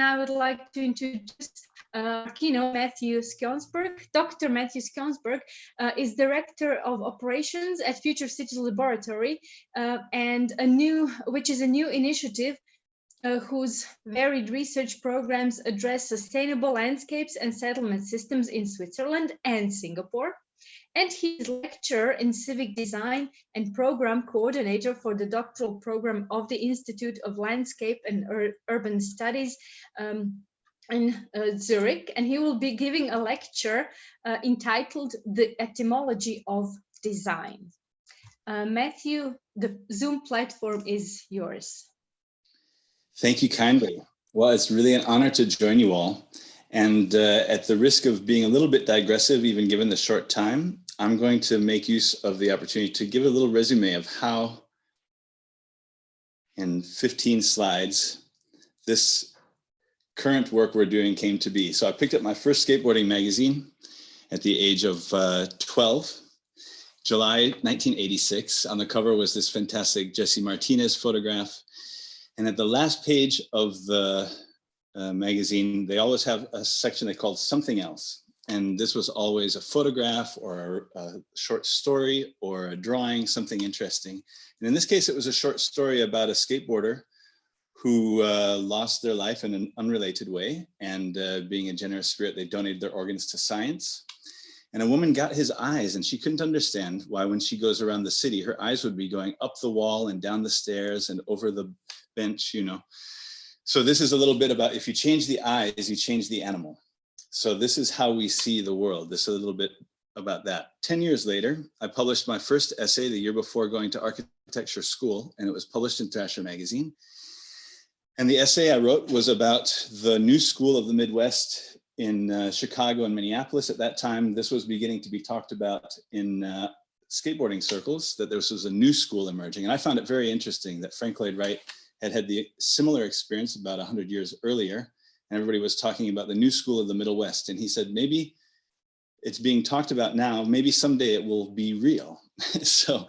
I would like to introduce Kino Matthew Skjonsberg. Dr. Matthew Skjonsberg is Director of Operations at Future Cities Laboratory, which is a new initiative whose varied research programs address sustainable landscapes and settlement systems in Switzerland and Singapore. And he's lecturer in civic design and program coordinator for the doctoral program of the Institute of Landscape and Urban Studies in Zurich. And he will be giving a lecture entitled The Etymology of Design. Matthew, the Zoom platform is yours. Thank you kindly. Well, it's really an honor to join you all. And at the risk of being a little bit digressive, even given the short time, I'm going to make use of the opportunity to give a little resume of how, in 15 slides, this current work we're doing came to be. So I picked up my first skateboarding magazine at the age of 12, July 1986. On the cover was this fantastic Jesse Martinez photograph. And at the last page of the magazine, they always have a section they called Something Else. And this was always a photograph or a short story or a drawing, something interesting. And in this case, it was a short story about a skateboarder who lost their life in an unrelated way. And being a generous spirit, they donated their organs to science. And a woman got his eyes, and she couldn't understand why when she goes around the city, her eyes would be going up the wall and down the stairs and over the bench, you know. So this is a little bit about if you change the eyes, you change the animal. So this is how we see the world. This is a little bit about that. 10 years later, I published my first essay the year before going to architecture school, and it was published in Thrasher magazine. And the essay I wrote was about the new school of the Midwest in Chicago and Minneapolis. At that time, this was beginning to be talked about in skateboarding circles, that this was a new school emerging. And I found it very interesting that Frank Lloyd Wright had had the similar experience about 100 years earlier. And everybody was talking about the new school of the Middle West. And he said, maybe it's being talked about now, maybe someday it will be real. So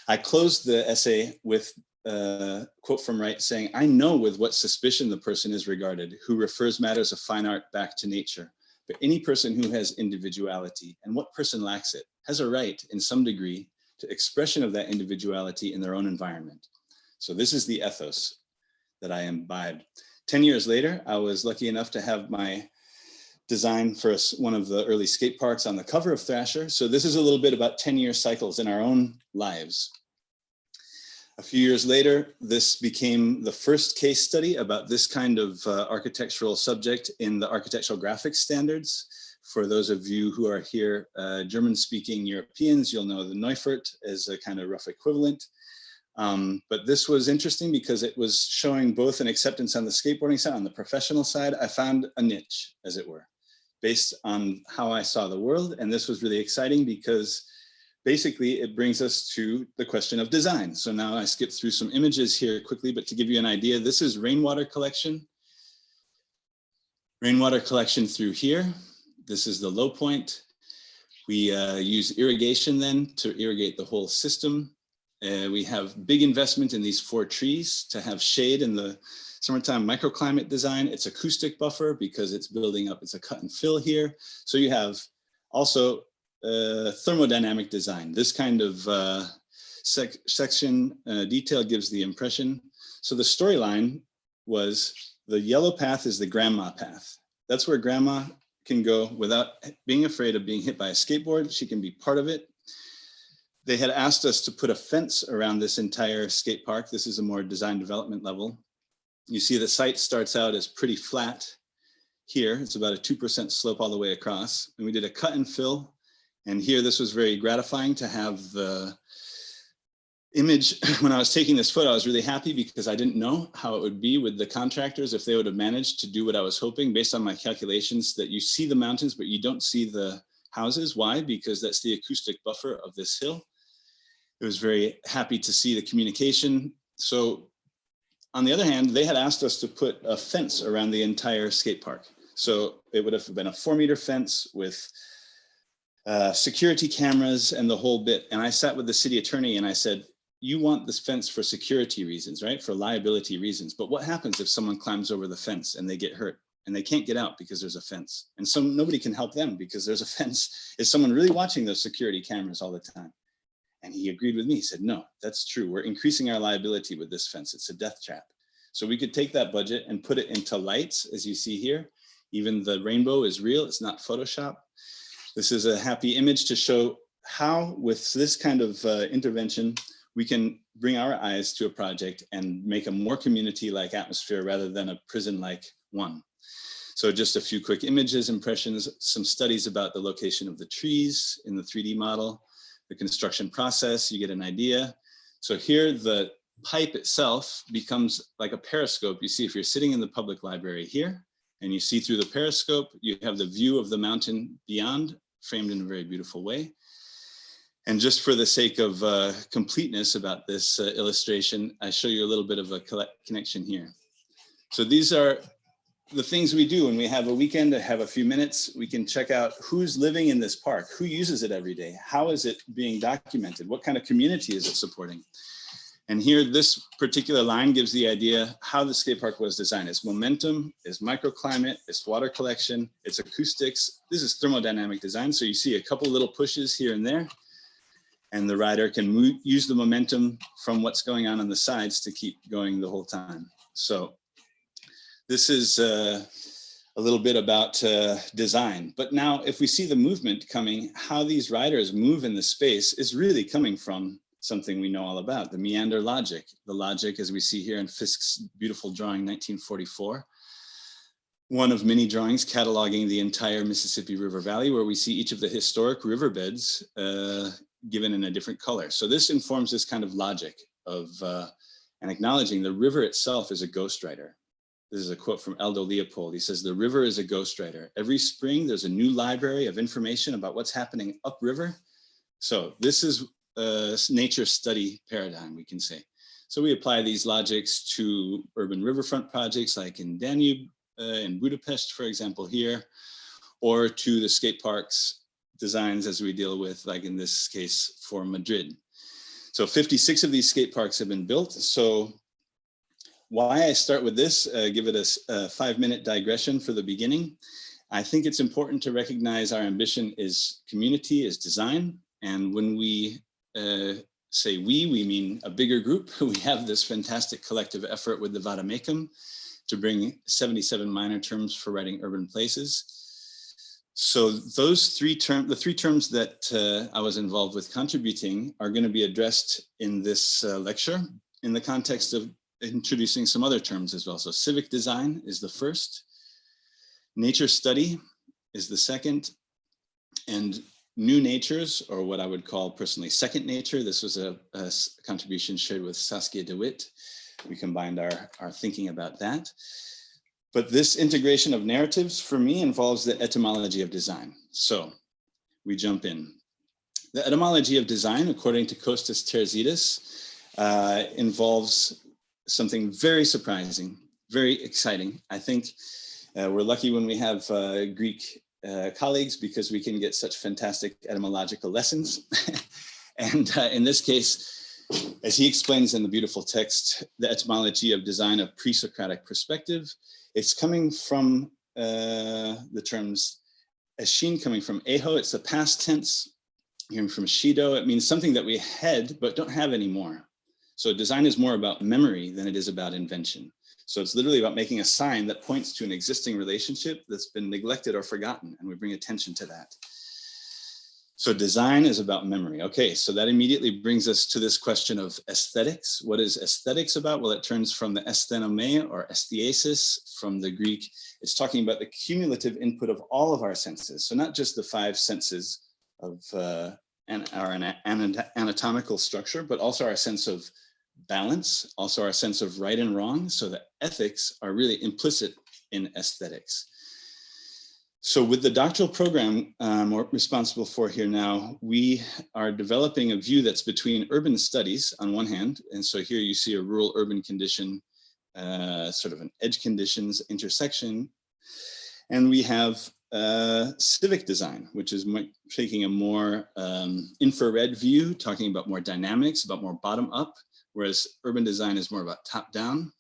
I closed the essay with a quote from Wright saying, I know with what suspicion the person is regarded who refers matters of fine art back to nature. But any person who has individuality, and what person lacks it, has a right in some degree to expression of that individuality in their own environment. So this is the ethos that I imbibed. 10 years later, I was lucky enough to have my design for one of the early skate parks on the cover of Thrasher. So this is a little bit about 10-year cycles in our own lives. A few years later, this became the first case study about this kind of architectural subject in the architectural graphics standards. For those of you who are here, German-speaking Europeans, you'll know the Neufert as a kind of rough equivalent. But this was interesting because it was showing both an acceptance on the skateboarding side, on the professional side. I found a niche, as it were, based on how I saw the world. And this was really exciting because basically it brings us to the question of design. So now I skipped through some images here quickly, but to give you an idea, this is rainwater collection. Rainwater collection through here. This is the low point. We use irrigation then to irrigate the whole system. We have big investment in these 4 trees to have shade in the summertime microclimate design. It's acoustic buffer because it's building up, it's a cut and fill here. So you have also thermodynamic design. This kind of section detail gives the impression. So the storyline was the yellow path is the grandma path. That's where grandma can go without being afraid of being hit by a skateboard. She can be part of it. They had asked us to put a fence around this entire skate park. This is a more design development level. You see the site starts out as pretty flat here. It's about a 2% slope all the way across. And we did a cut and fill. And here, this was very gratifying to have the image. When I was taking this photo, I was really happy because I didn't know how it would be with the contractors, if they would have managed to do what I was hoping based on my calculations, that you see the mountains, but you don't see the houses. Why? Because that's the acoustic buffer of this hill. I was very happy to see the communication. So on the other hand, they had asked us to put a fence around the entire skate park. So it would have been a 4-meter fence with security cameras and the whole bit. And I sat with the city attorney and I said, you want this fence for security reasons, right? For liability reasons. But what happens if someone climbs over the fence and they get hurt and they can't get out because there's a fence? And so nobody can help them because there's a fence. Is someone really watching those security cameras all the time? And he agreed with me. He said, no, that's true. We're increasing our liability with this fence. It's a death trap. So we could take that budget and put it into lights, as you see here. Even the rainbow is real. It's not Photoshop. This is a happy image to show how, with this kind of intervention, we can bring our eyes to a project and make a more community-like atmosphere rather than a prison-like one. So just a few quick images, impressions, some studies about the location of the trees in the 3D model, the construction process, you get an idea. So here the pipe itself becomes like a periscope. You see, if you're sitting in the public library here and you see through the periscope, you have the view of the mountain beyond, framed in a very beautiful way. And just for the sake of completeness about this illustration, I show you a little bit of a connection here. So these are the things we do when we have a weekend to have a few minutes. We can check out who's living in this park, who uses it every day, how is it being documented, what kind of community is it supporting. And here, this particular line gives the idea how the skate park was designed. It's momentum, it's microclimate, it's water collection, it's acoustics. This is thermodynamic design. So you see a couple little pushes here and there, and the rider can use the momentum from what's going on the sides to keep going the whole time. So this is a little bit about design. But now if we see the movement coming, how these riders move in the space is really coming from something we know all about, the meander logic. The logic, as we see here in Fisk's beautiful drawing, 1944. One of many drawings cataloging the entire Mississippi River Valley, where we see each of the historic riverbeds given in a different color. So this informs this kind of logic of and acknowledging the river itself is a ghostwriter. This is a quote from Aldo Leopold. He says, the river is a ghostwriter. Every spring, there's a new library of information about what's happening upriver. So this is a nature study paradigm, we can say. So we apply these logics to urban riverfront projects like in Danube, in Budapest, for example, here, or to the skate parks designs as we deal with, like in this case, for Madrid. So 56 of these skate parks have been built. So why I start with this, give it a 5-minute digression for the beginning. I think it's important to recognize our ambition is community, is design. And when we say we mean a bigger group. We have this fantastic collective effort with the Vademecum to bring 77 minor terms for writing urban places. So those the three terms that I was involved with contributing are going to be addressed in this lecture in the context of introducing some other terms as well. So civic design is the first, nature study is the second, and new natures, or what I would call personally second nature. This was a contribution shared with Saskia de Witt. We combined our thinking about that. But this integration of narratives for me involves the etymology of design. So we jump in. The etymology of design, according to Kostas Terzidas, involves something very surprising, very exciting. I think we're lucky when we have Greek colleagues because we can get such fantastic etymological lessons. And in this case, as he explains in the beautiful text, the etymology of design of pre-Socratic perspective, it's coming from the terms eshin, coming from eho, it's the past tense, coming from shido, it means something that we had but don't have anymore. So design is more about memory than it is about invention. So it's literally about making a sign that points to an existing relationship that's been neglected or forgotten, and we bring attention to that. So design is about memory. Okay, so that immediately brings us to this question of aesthetics. What is aesthetics about? Well, it turns from the asthenomē or aesthesis from the Greek. It's talking about the cumulative input of all of our senses. So not just the 5 senses of our anatomical structure, but also our sense of balance, also our sense of right and wrong. So the ethics are really implicit in aesthetics. So with the doctoral program we're responsible for here now, we are developing a view that's between urban studies on one hand, and so here you see a rural urban condition, sort of an edge conditions intersection, and we have civic design, which is taking a more infrared view, talking about more dynamics, about more bottom up, whereas urban design is more about top down.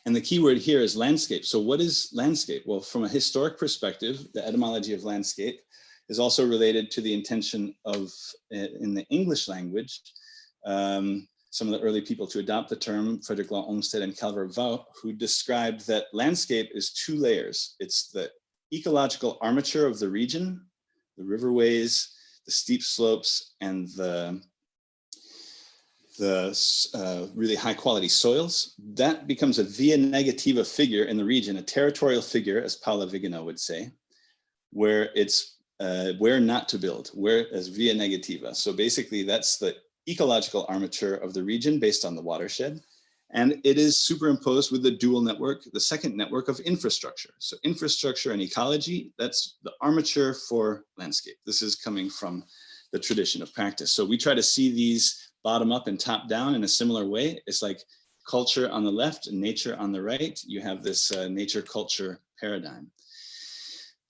And the key word here is landscape. So what is landscape? Well, from a historic perspective, the etymology of landscape is also related to the intention of, in the English language, some of the early people to adopt the term, Frederick Law Olmsted and Calvert Vaux, who described that landscape is two layers. It's the ecological armature of the region, the riverways, the steep slopes, and the really high quality soils. That becomes a via negativa figure in the region, a territorial figure, as Paula Vigano would say, where it's where not to build, where as via negativa. So basically that's the ecological armature of the region based on the watershed. And it is superimposed with the dual network, the second network of infrastructure. So infrastructure and ecology, that's the armature for landscape. This is coming from the tradition of practice. So we try to see these bottom up and top down in a similar way. It's like culture on the left and nature on the right. You have this nature culture paradigm.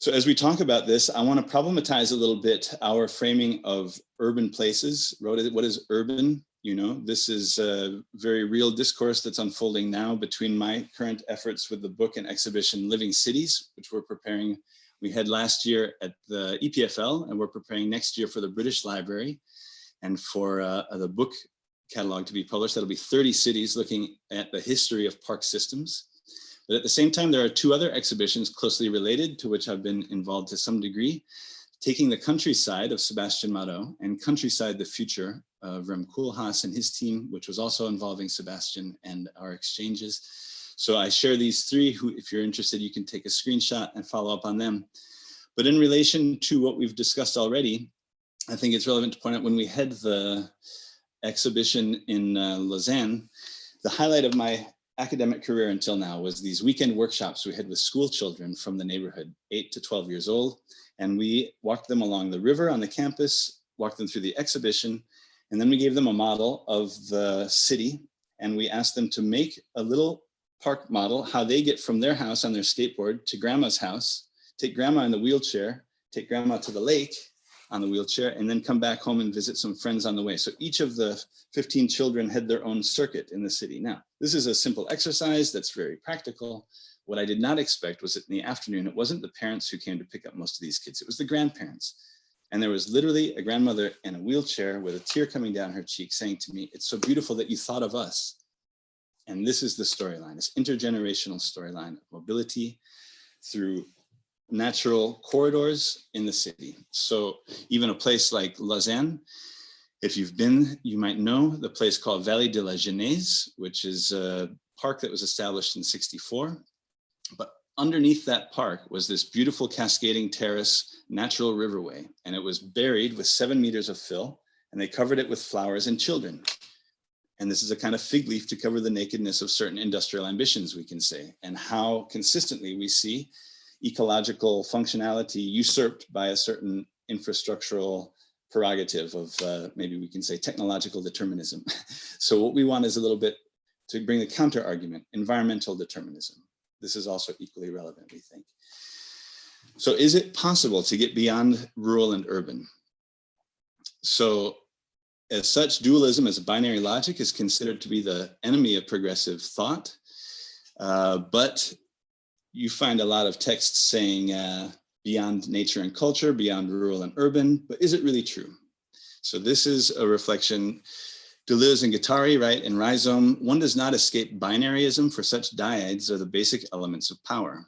So as we talk about this, I want to problematize a little bit our framing of urban places. What is urban? You know, this is a very real discourse that's unfolding now between my current efforts with the book and exhibition Living Cities, which we're preparing. We had last year at the EPFL, and we're preparing next year for the British Library and for the book catalog to be published. That'll be 30 cities looking at the history of park systems. But at the same time, there are two other exhibitions closely related to which I've been involved to some degree, taking the countryside of Sebastian Marot and Countryside, the Future of Rem Koolhaas and his team, which was also involving Sebastian and our exchanges. So I share these three, who, if you're interested, you can take a screenshot and follow up on them. But in relation to what we've discussed already, I think it's relevant to point out when we had the exhibition in Lausanne, the highlight of my academic career until now was these weekend workshops we had with school children from the neighborhood, 8 to 12 years old. And we walked them along the river on the campus, walked them through the exhibition, and then we gave them a model of the city. And we asked them to make a little park model, how they get from their house on their skateboard to grandma's house, take grandma in the wheelchair, take grandma to the lake on the wheelchair, and then come back home and visit some friends on the way. So each of the 15 children had their own circuit in the city. Now, this is a simple exercise that's very practical. What I did not expect was that in the afternoon, it wasn't the parents who came to pick up most of these kids, it was the grandparents. And there was literally a grandmother in a wheelchair with a tear coming down her cheek saying to me, "It's so beautiful that you thought of us." And this is the storyline, this intergenerational storyline of mobility through natural corridors in the city. So even a place like Lausanne, if you've been, you might know the place called Vallée de la Genèse, which is a park that was established in '64. But underneath that park was this beautiful cascading terrace, natural riverway, and it was buried with 7 meters of fill, and they covered it with flowers and children. And this is a kind of fig leaf to cover the nakedness of certain industrial ambitions, we can say, and how consistently we see ecological functionality usurped by a certain infrastructural prerogative of maybe we can say technological determinism. So what we want is a little bit to bring the counter argument, environmental determinism. This is also equally relevant, we think. So is it possible to get beyond rural and urban? So as such, dualism as a binary logic is considered to be the enemy of progressive thought, but you find a lot of texts saying beyond nature and culture, beyond rural and urban, but is it really true? So this is a reflection, Deleuze and Guattari, right, in Rhizome, one does not escape binaryism, for such dyads are the basic elements of power.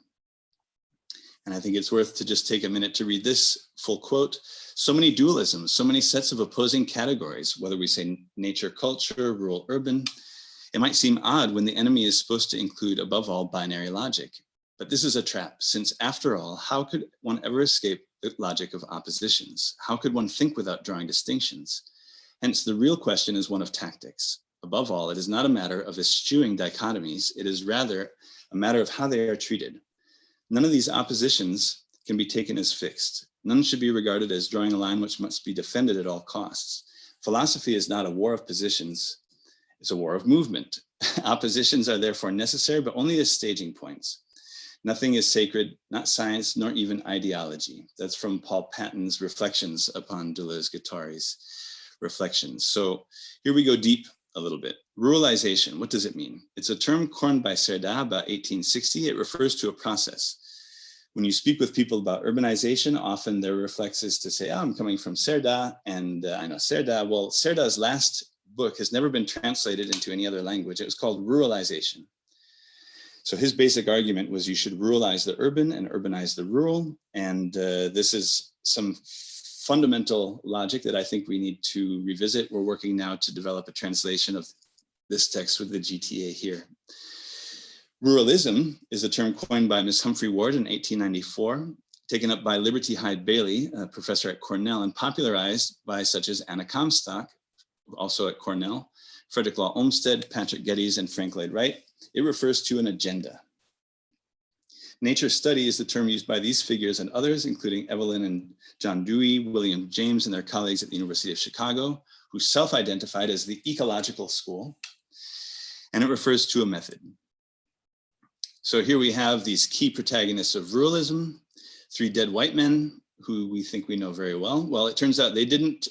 And I think it's worth to just take a minute to read this full quote. So many dualisms, so many sets of opposing categories, whether we say nature, culture, rural, urban, it might seem odd when the enemy is supposed to include above all binary logic. But this is a trap, since after all, how could one ever escape the logic of oppositions? How could one think without drawing distinctions? Hence, the real question is one of tactics. Above all, it is not a matter of eschewing dichotomies. It is rather a matter of how they are treated. None of these oppositions can be taken as fixed. None should be regarded as drawing a line which must be defended at all costs. Philosophy is not a war of positions. It's a war of movement. Oppositions are therefore necessary, but only as staging points. Nothing is sacred, not science, nor even ideology. That's from Paul Patton's Reflections upon Deleuze-Guattari's Reflections. So here we go deep a little bit. Ruralization, what does it mean? It's a term coined by Cerda about 1860. It refers to a process. When you speak with people about urbanization, often their reflex is to say, oh, I'm coming from Cerda, and I know Cerda. Well, Cerda's last book has never been translated into any other language. It was called Ruralization. So his basic argument was you should ruralize the urban and urbanize the rural. And this is some fundamental logic that I think we need to revisit. We're working now to develop a translation of this text with the GTA here. Ruralism is a term coined by Miss Humphrey Ward in 1894, taken up by Liberty Hyde Bailey, a professor at Cornell, and popularized by such as Anna Comstock, also at Cornell, Frederick Law Olmsted, Patrick Geddes, and Frank Lloyd Wright. It refers to an agenda. Nature study is the term used by these figures and others, including Evelyn and John Dewey, William James, and their colleagues at the University of Chicago, who self-identified as the ecological school, and it refers to a method. So here we have these key protagonists of ruralism, three dead white men who we think we know very well. Well, it turns out they didn't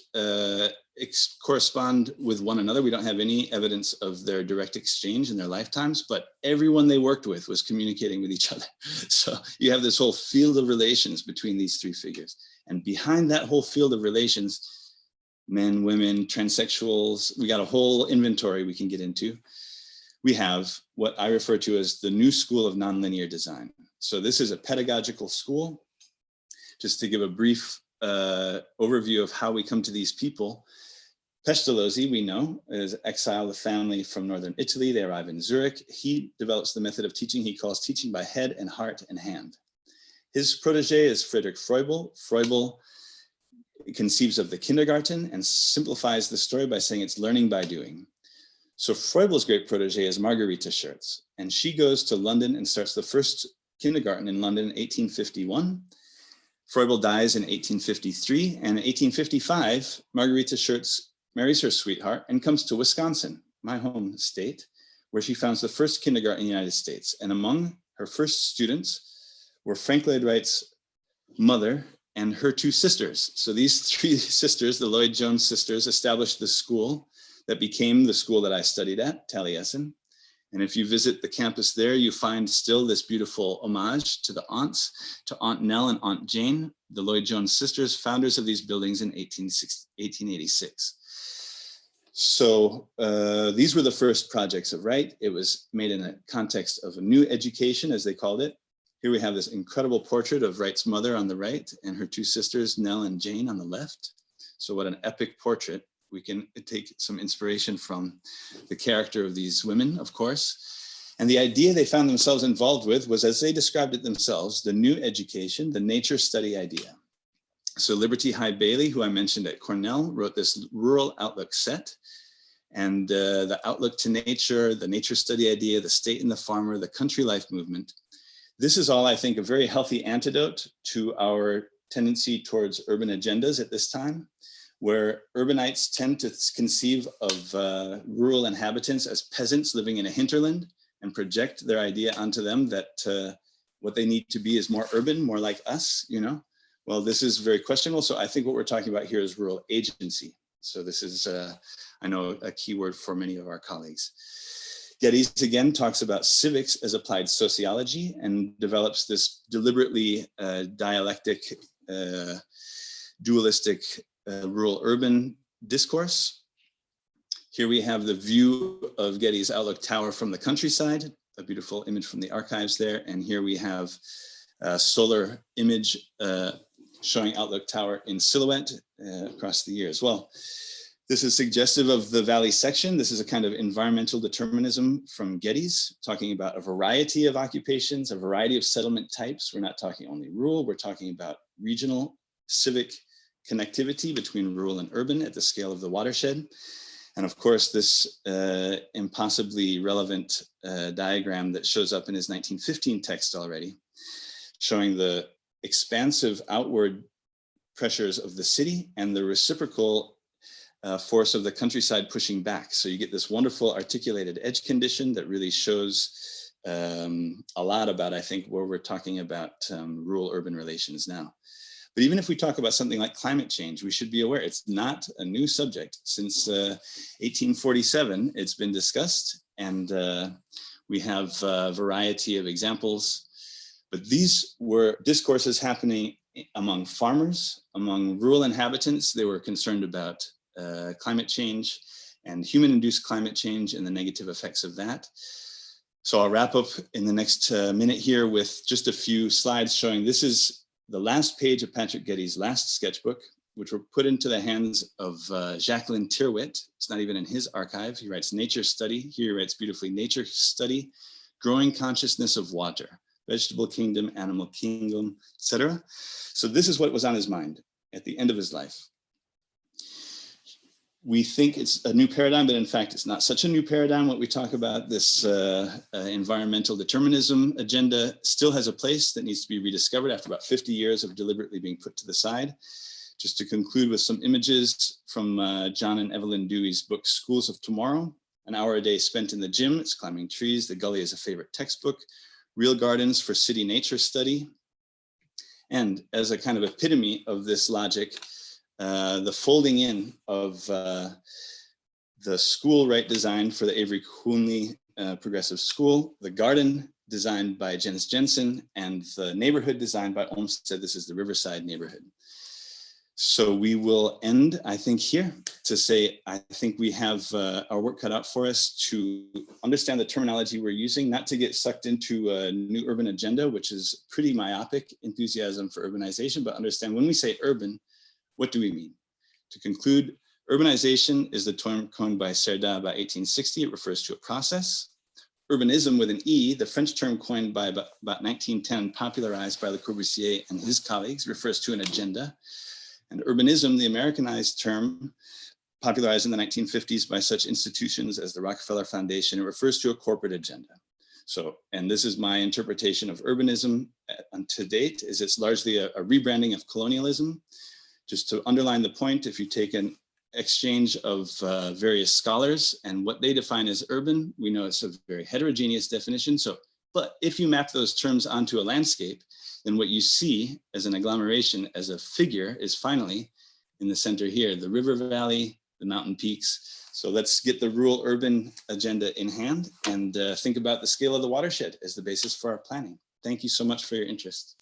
correspond with one another. We don't have any evidence of their direct exchange in their lifetimes, but everyone they worked with was communicating with each other. So you have this whole field of relations between these three figures. And behind that whole field of relations, men, women, transsexuals, we got a whole inventory we can get into. We have what I refer to as the new school of nonlinear design. So this is a pedagogical school. Just to give a brief overview of how we come to these people. Pestalozzi, we know, is exiled a family from northern Italy. They arrive in Zurich. He develops the method of teaching he calls teaching by head and heart and hand. His protege is Friedrich Froebel. Froebel conceives of the kindergarten and simplifies the story by saying it's learning by doing. So Froebel's great protege is Margarita Schertz, and she goes to London and starts the first kindergarten in London in 1851. Froebel dies in 1853, and in 1855, Margarita Schertz marries her sweetheart and comes to Wisconsin, my home state, where she founds the first kindergarten in the United States. And among her first students were Frank Lloyd Wright's mother and her two sisters. So these three sisters, the Lloyd Jones sisters, established the school that became the school that I studied at, Taliesin. And if you visit the campus there, you find still this beautiful homage to the aunts, to Aunt Nell and Aunt Jane, the Lloyd Jones sisters, founders of these buildings in 1886. So these were the first projects of Wright. It was made in a context of a new education, as they called it. Here we have this incredible portrait of Wright's mother on the right and her two sisters, Nell and Jane, on the left. So what an epic portrait. We can take some inspiration from the character of these women, of course. And the idea they found themselves involved with was, as they described it themselves, the new education, the nature study idea. So Liberty Hyde Bailey, who I mentioned at Cornell, wrote this rural outlook set. And the outlook to nature, the nature study idea, the state and the farmer, the country life movement. This is all, I think, a very healthy antidote to our tendency towards urban agendas at this time, where urbanites tend to conceive of rural inhabitants as peasants living in a hinterland and project their idea onto them that what they need to be is more urban, more like us, you know? Well, this is very questionable. So I think what we're talking about here is rural agency. So this is, I know, a key word for many of our colleagues. Geddes again talks about civics as applied sociology and develops this deliberately dialectic, dualistic rural-urban discourse. Here we have the view of Getty's Outlook Tower from the countryside, a beautiful image from the archives there. And here we have a solar image showing Outlook Tower in silhouette across the year as well. This is suggestive of the Valley section. This is a kind of environmental determinism from Geddes, talking about a variety of occupations, a variety of settlement types. We're not talking only rural, we're talking about regional, civic connectivity between rural and urban at the scale of the watershed. And of course, this impossibly relevant diagram that shows up in his 1915 text already, showing the expansive outward pressures of the city and the reciprocal force of the countryside pushing back. So you get this wonderful articulated edge condition that really shows a lot about, I think, where we're talking about rural-urban relations now. But even if we talk about something like climate change, we should be aware it's not a new subject. Since 1847, it's been discussed, and we have a variety of examples. But these were discourses happening among farmers, among rural inhabitants. They were concerned about climate change and human-induced climate change and the negative effects of that. So I'll wrap up in the next minute here with just a few slides showing this is the last page of Patrick Getty's last sketchbook, which were put into the hands of Jacqueline Tyrwhitt. It's not even in his archive. He writes Nature Study. Here he writes beautifully, Nature Study, Growing Consciousness of Water, Vegetable Kingdom, Animal Kingdom, etc. So this is what was on his mind at the end of his life. We think it's a new paradigm, but in fact, it's not such a new paradigm. What we talk about, this environmental determinism agenda, still has a place that needs to be rediscovered after about 50 years of deliberately being put to the side. Just to conclude with some images from John and Evelyn Dewey's book, Schools of Tomorrow, An Hour a Day Spent in the Gym, It's Climbing Trees, The Gully is a Favorite Textbook, Real Gardens for City Nature Study. And as a kind of epitome of this logic, the folding in of the school right design for the Avery Coonley Progressive School, the garden designed by Jens Jensen, and the neighborhood designed by Olmsted. This is the Riverside neighborhood. So we will end, I think, here to say, I think we have our work cut out for us to understand the terminology we're using, not to get sucked into a new urban agenda, which is pretty myopic enthusiasm for urbanization, but understand when we say urban, what do we mean? To conclude, urbanization is the term coined by Cerda about 1860. It refers to a process. Urbanism with an E, the French term coined by about 1910, popularized by Le Corbusier and his colleagues, refers to an agenda. And urbanism, the Americanized term, popularized in the 1950s by such institutions as the Rockefeller Foundation, it refers to a corporate agenda. So, and this is my interpretation of urbanism to date, is it's largely a rebranding of colonialism. Just to underline the point, if you take an exchange of various scholars and what they define as urban, we know it's a very heterogeneous definition. So, but if you map those terms onto a landscape, then what you see as an agglomeration, as a figure, is finally in the center here, the river valley, the mountain peaks. So let's get the rural urban agenda in hand and think about the scale of the watershed as the basis for our planning. Thank you so much for your interest.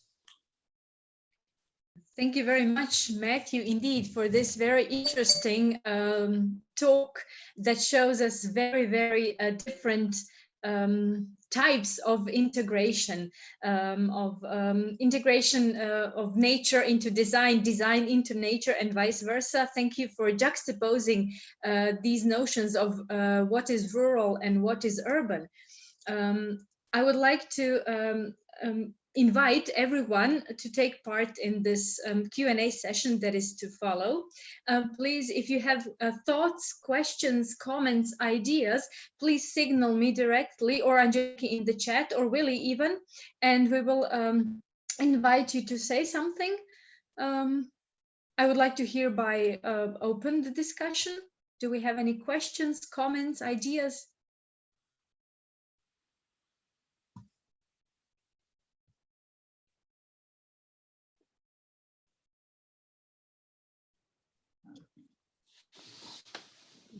Thank you very much, Matthew, indeed, for this very interesting talk that shows us very, very different types of integration, of nature into design, design into nature, and vice versa. Thank you for juxtaposing these notions of what is rural and what is urban. I would like to invite everyone to take part in this Q&A session that is to follow. Please, if you have thoughts, questions, comments, ideas, please signal me directly or Angelique in the chat, or Willie even, and we will invite you to say something. I would like to hereby open the discussion. Do we have any questions, comments, ideas?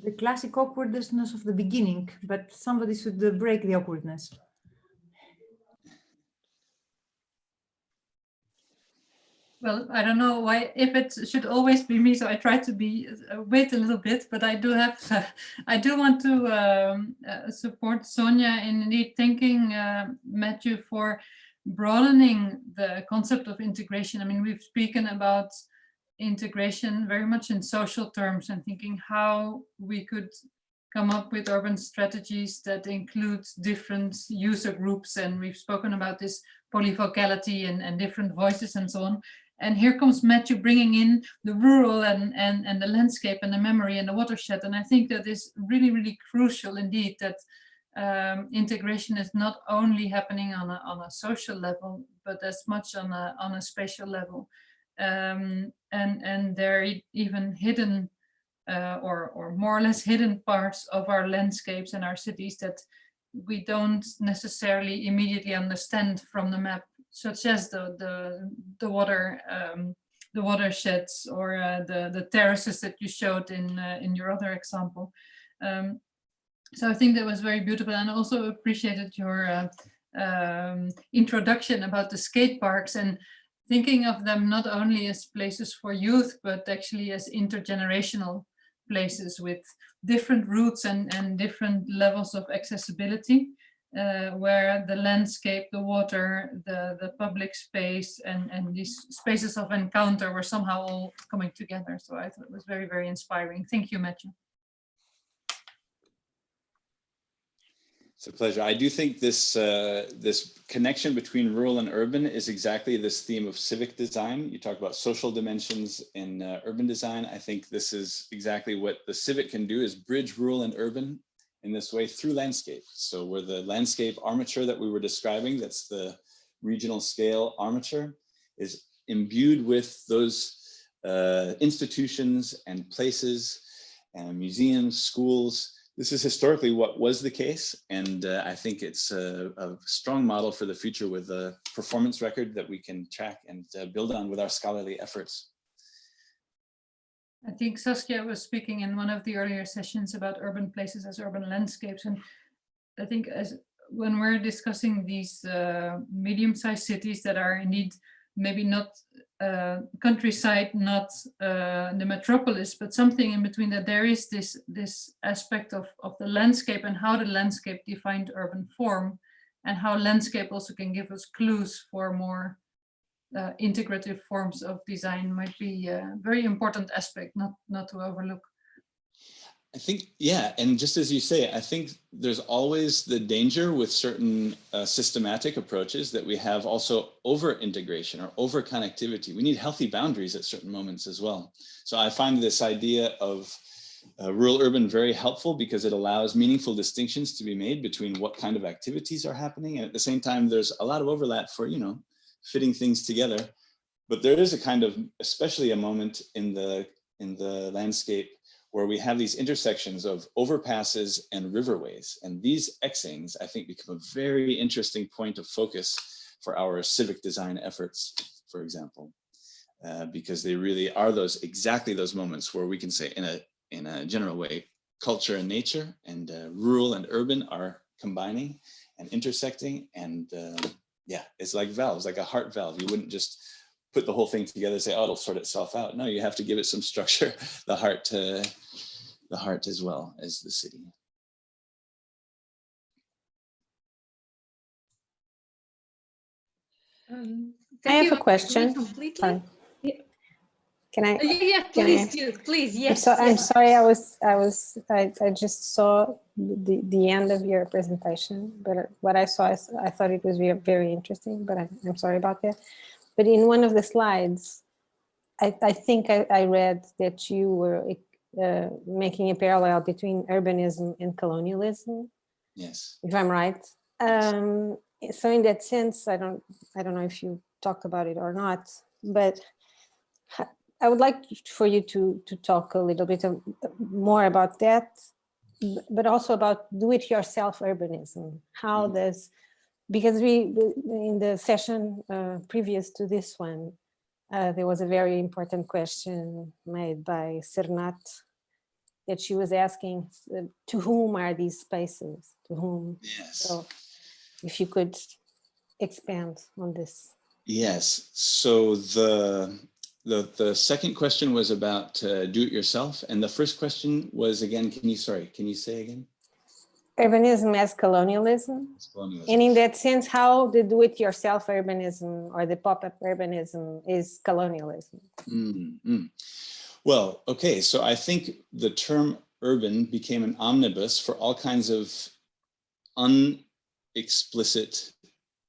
The classic awkwardness of the beginning, but somebody should break the awkwardness. Well, I don't know why, if it should always be me, so I try to be wait a little bit, but I do have, I do want to support Sonia in indeed thanking Matthew for broadening the concept of integration. I mean, we've spoken about integration very much in social terms and thinking how we could come up with urban strategies that include different user groups, and we've spoken about this polyvocality and different voices and so on. And here comes Matthew bringing in the rural and the landscape and the memory and the watershed. And I think that is really, really crucial indeed, that integration is not only happening on a social level, but as much on a spatial level. And there are even hidden or more or less hidden parts of our landscapes and our cities that we don't necessarily immediately understand from the map, such as the water, the watersheds, or the terraces that you showed in your other example. So I think that was very beautiful, and also appreciated your introduction about the skate parks, and thinking of them not only as places for youth, but actually as intergenerational places with different routes and different levels of accessibility, where the landscape, the water, the public space, and these spaces of encounter were somehow all coming together. So I thought it was very, very inspiring. Thank you, Matthew. It's a pleasure. I do think this this connection between rural and urban is exactly this theme of civic design. You talk about social dimensions in urban design. I think this is exactly what the civic can do, is bridge rural and urban in this way through landscape. So where the landscape armature that we were describing, that's the regional scale armature, is imbued with those institutions and places and museums, schools. This is historically what was the case, and I think it's a strong model for the future with a performance record that we can track and build on with our scholarly efforts. I think Saskia was speaking in one of the earlier sessions about urban places as urban landscapes, and I think as when we're discussing these medium-sized cities that are indeed maybe not countryside, not the metropolis, but something in between, that there is this aspect of the landscape and how the landscape defined urban form, and how landscape also can give us clues for more integrative forms of design might be a very important aspect not to overlook. I think, yeah, and just as you say, I think there's always the danger with certain systematic approaches that we have also over integration or over connectivity. We need healthy boundaries at certain moments as well. So I find this idea of rural urban very helpful, because it allows meaningful distinctions to be made between what kind of activities are happening. And at the same time, there's a lot of overlap for, you know, fitting things together. But there is a kind of, especially a moment in the landscape where we have these intersections of overpasses and riverways. And these Xings, I think, become a very interesting point of focus for our civic design efforts, for example, because they really are exactly those moments where we can say in a general way, culture and nature and rural and urban are combining and intersecting. And yeah, it's like valves, like a heart valve. You wouldn't just put the whole thing together and say, oh, it'll sort itself out. No, you have to give it some structure, the heart as well as the city. I have a question. Completely. Sorry. Can I? Yeah, please do. Please, yes. I'm sorry. I just saw the end of your presentation, but what I saw, I thought it was very, very interesting. But I'm sorry about that. But in one of the slides, I think I read that you were making a parallel between urbanism and colonialism. Yes. If I'm right. So in that sense, I don't know if you talked about it or not, but I would like for you to talk a little bit more about that, but also about do-it-yourself urbanism. How does, because we in the session previous to this one, there was a very important question made by Sernat, that she was asking, to whom are these spaces? To whom? Yes. So if you could expand on this. Yes. So the second question was about do it yourself, and the first question was, again, can you say again? Urbanism as colonialism. Colonialism. And in that sense, how the do-it-yourself urbanism or the pop-up urbanism is colonialism. Well, okay, so I think the term urban became an omnibus for all kinds of unexplicit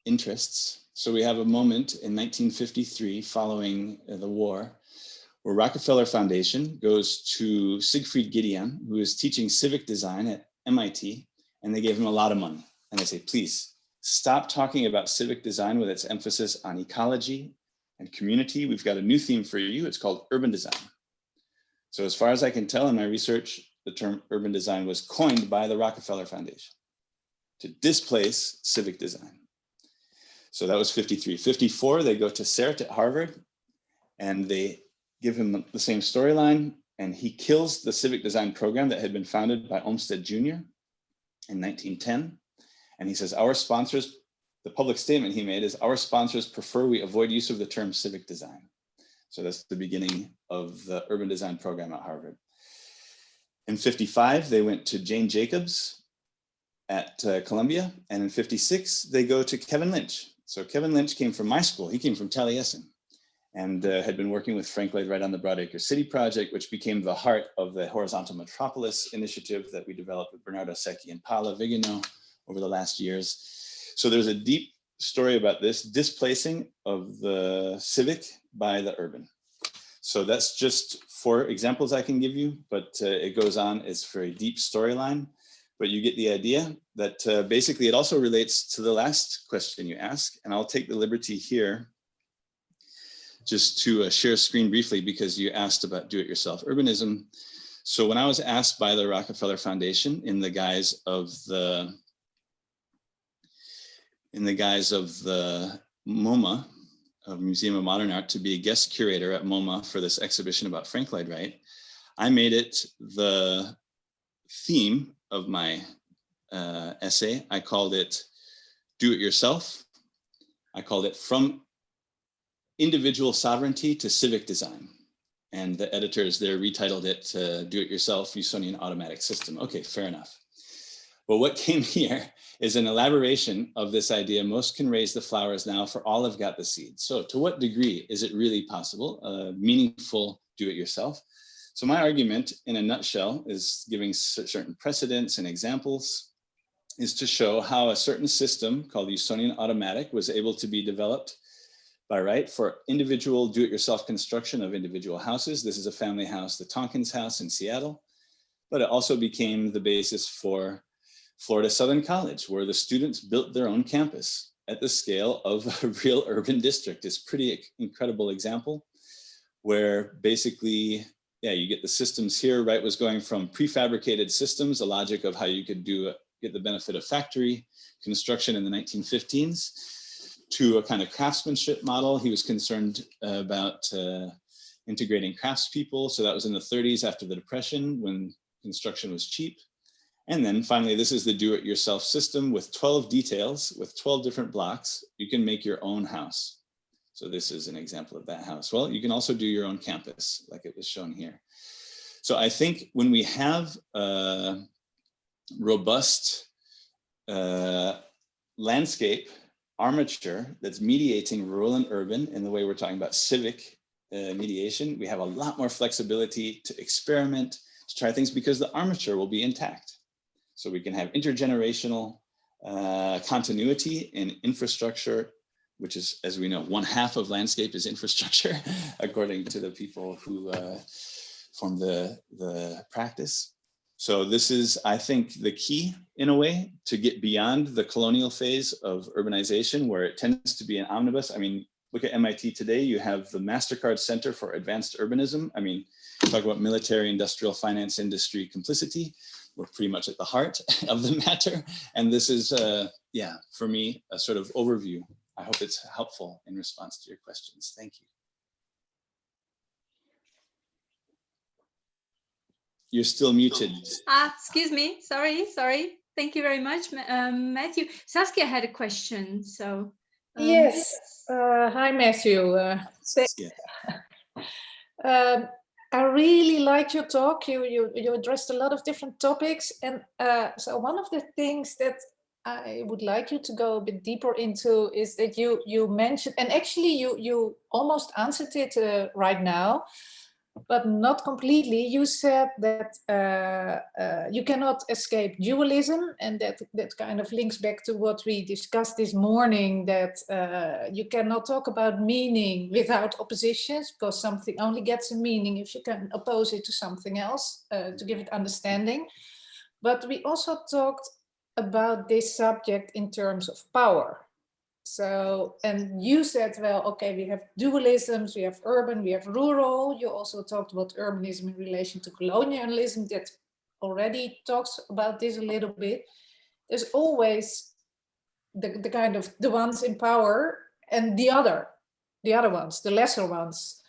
interests. So we have a moment in 1953 following the war where Rockefeller Foundation goes to Siegfried Gideon, who is teaching civic design at MIT, and they gave him a lot of money. And they say, please stop talking about civic design with its emphasis on ecology and community. We've got a new theme for you. It's called urban design. So as far as I can tell in my research, the term urban design was coined by the Rockefeller Foundation. to displace civic design. So that was 53. 54, they go to CERT at Harvard, and they give him the same storyline, and he kills the civic design program that had been founded by Olmsted Jr. in 1910. And he says, our sponsors, the public statement he made is, our sponsors prefer we avoid use of the term civic design. So that's the beginning of the urban design program at Harvard. In 55, they went to Jane Jacobs at Columbia. And in 56, they go to Kevin Lynch. So Kevin Lynch came from my school. He came from Taliesin and had been working with Frank Lloyd Wright on the Broadacre City Project, which became the heart of the Horizontal Metropolis initiative that we developed with Bernardo Secchi and Paola Vigano over the last years. So there's a deep story about this displacing of the civic by the urban. So that's just 4 examples I can give you, but it goes on. It's a very deep storyline, but you get the idea that basically it also relates to the last question you asked. And I'll take the liberty here just to share screen briefly, because you asked about do-it-yourself urbanism. So when I was asked by the Rockefeller Foundation in the guise of the MoMA, of Museum of Modern Art, to be a guest curator at MoMA for this exhibition about Frank Lloyd Wright, I made it the theme of my essay. I called it Do It Yourself. I called it From Individual Sovereignty to Civic Design. And the editors there retitled it Do It Yourself, Usonian Automatic System. Okay, fair enough. But what came here is an elaboration of this idea, most can raise the flowers now, for all have got the seeds. So to what degree is it really possible, meaningful do-it-yourself? So my argument in a nutshell is, giving certain precedents and examples, is to show how a certain system called Usonian Automatic was able to be developed by Wright for individual do-it-yourself construction of individual houses. This is a family house, the Tompkins House in Seattle, but it also became the basis for Florida Southern College, where the students built their own campus at the scale of a real urban district. It's a pretty incredible example where basically, yeah, you get the systems here. Wright was going from prefabricated systems, a logic of how you could get the benefit of factory construction in the 1915s, to a kind of craftsmanship model. He was concerned about integrating craftspeople. So that was in the 30s after the Depression, when construction was cheap. And then finally, this is the do-it-yourself system with 12 details, with 12 different blocks. You can make your own house. So this is an example of that house. Well, you can also do your own campus, like it was shown here. So I think when we have a robust landscape armature that's mediating rural and urban in the way we're talking about civic mediation, we have a lot more flexibility to experiment, to try things, because the armature will be intact. So we can have intergenerational continuity in infrastructure, which is, as we know, 1/2 of landscape is infrastructure, according to the people who form the practice. So this is, I think, the key, in a way, to get beyond the colonial phase of urbanization, where it tends to be an omnibus. I mean, look at MIT today, you have the MasterCard Center for Advanced Urbanism. I mean, talk about military, industrial, finance, industry complicity. We're pretty much at the heart of the matter. And this is, yeah, for me, a sort of overview. I hope it's helpful in response to your questions. Thank you. You're still muted. Excuse me, sorry. Thank you very much, Matthew. Saskia had a question, so. Yes, hi Matthew. I really liked your talk. You addressed a lot of different topics, and so one of the things that I would like you to go a bit deeper into is that you mentioned, and actually you almost answered it right now, but not completely. You said that you cannot escape dualism, and that kind of links back to what we discussed this morning, that you cannot talk about meaning without oppositions, because something only gets a meaning if you can oppose it to something else to give it understanding. But we also talked about this subject in terms of power. So, and you said, well, okay, we have dualisms, we have urban, we have rural. You also talked about urbanism in relation to colonialism. That already talks about this a little bit. there's always the kind of the ones in power and the other ones, the lesser ones.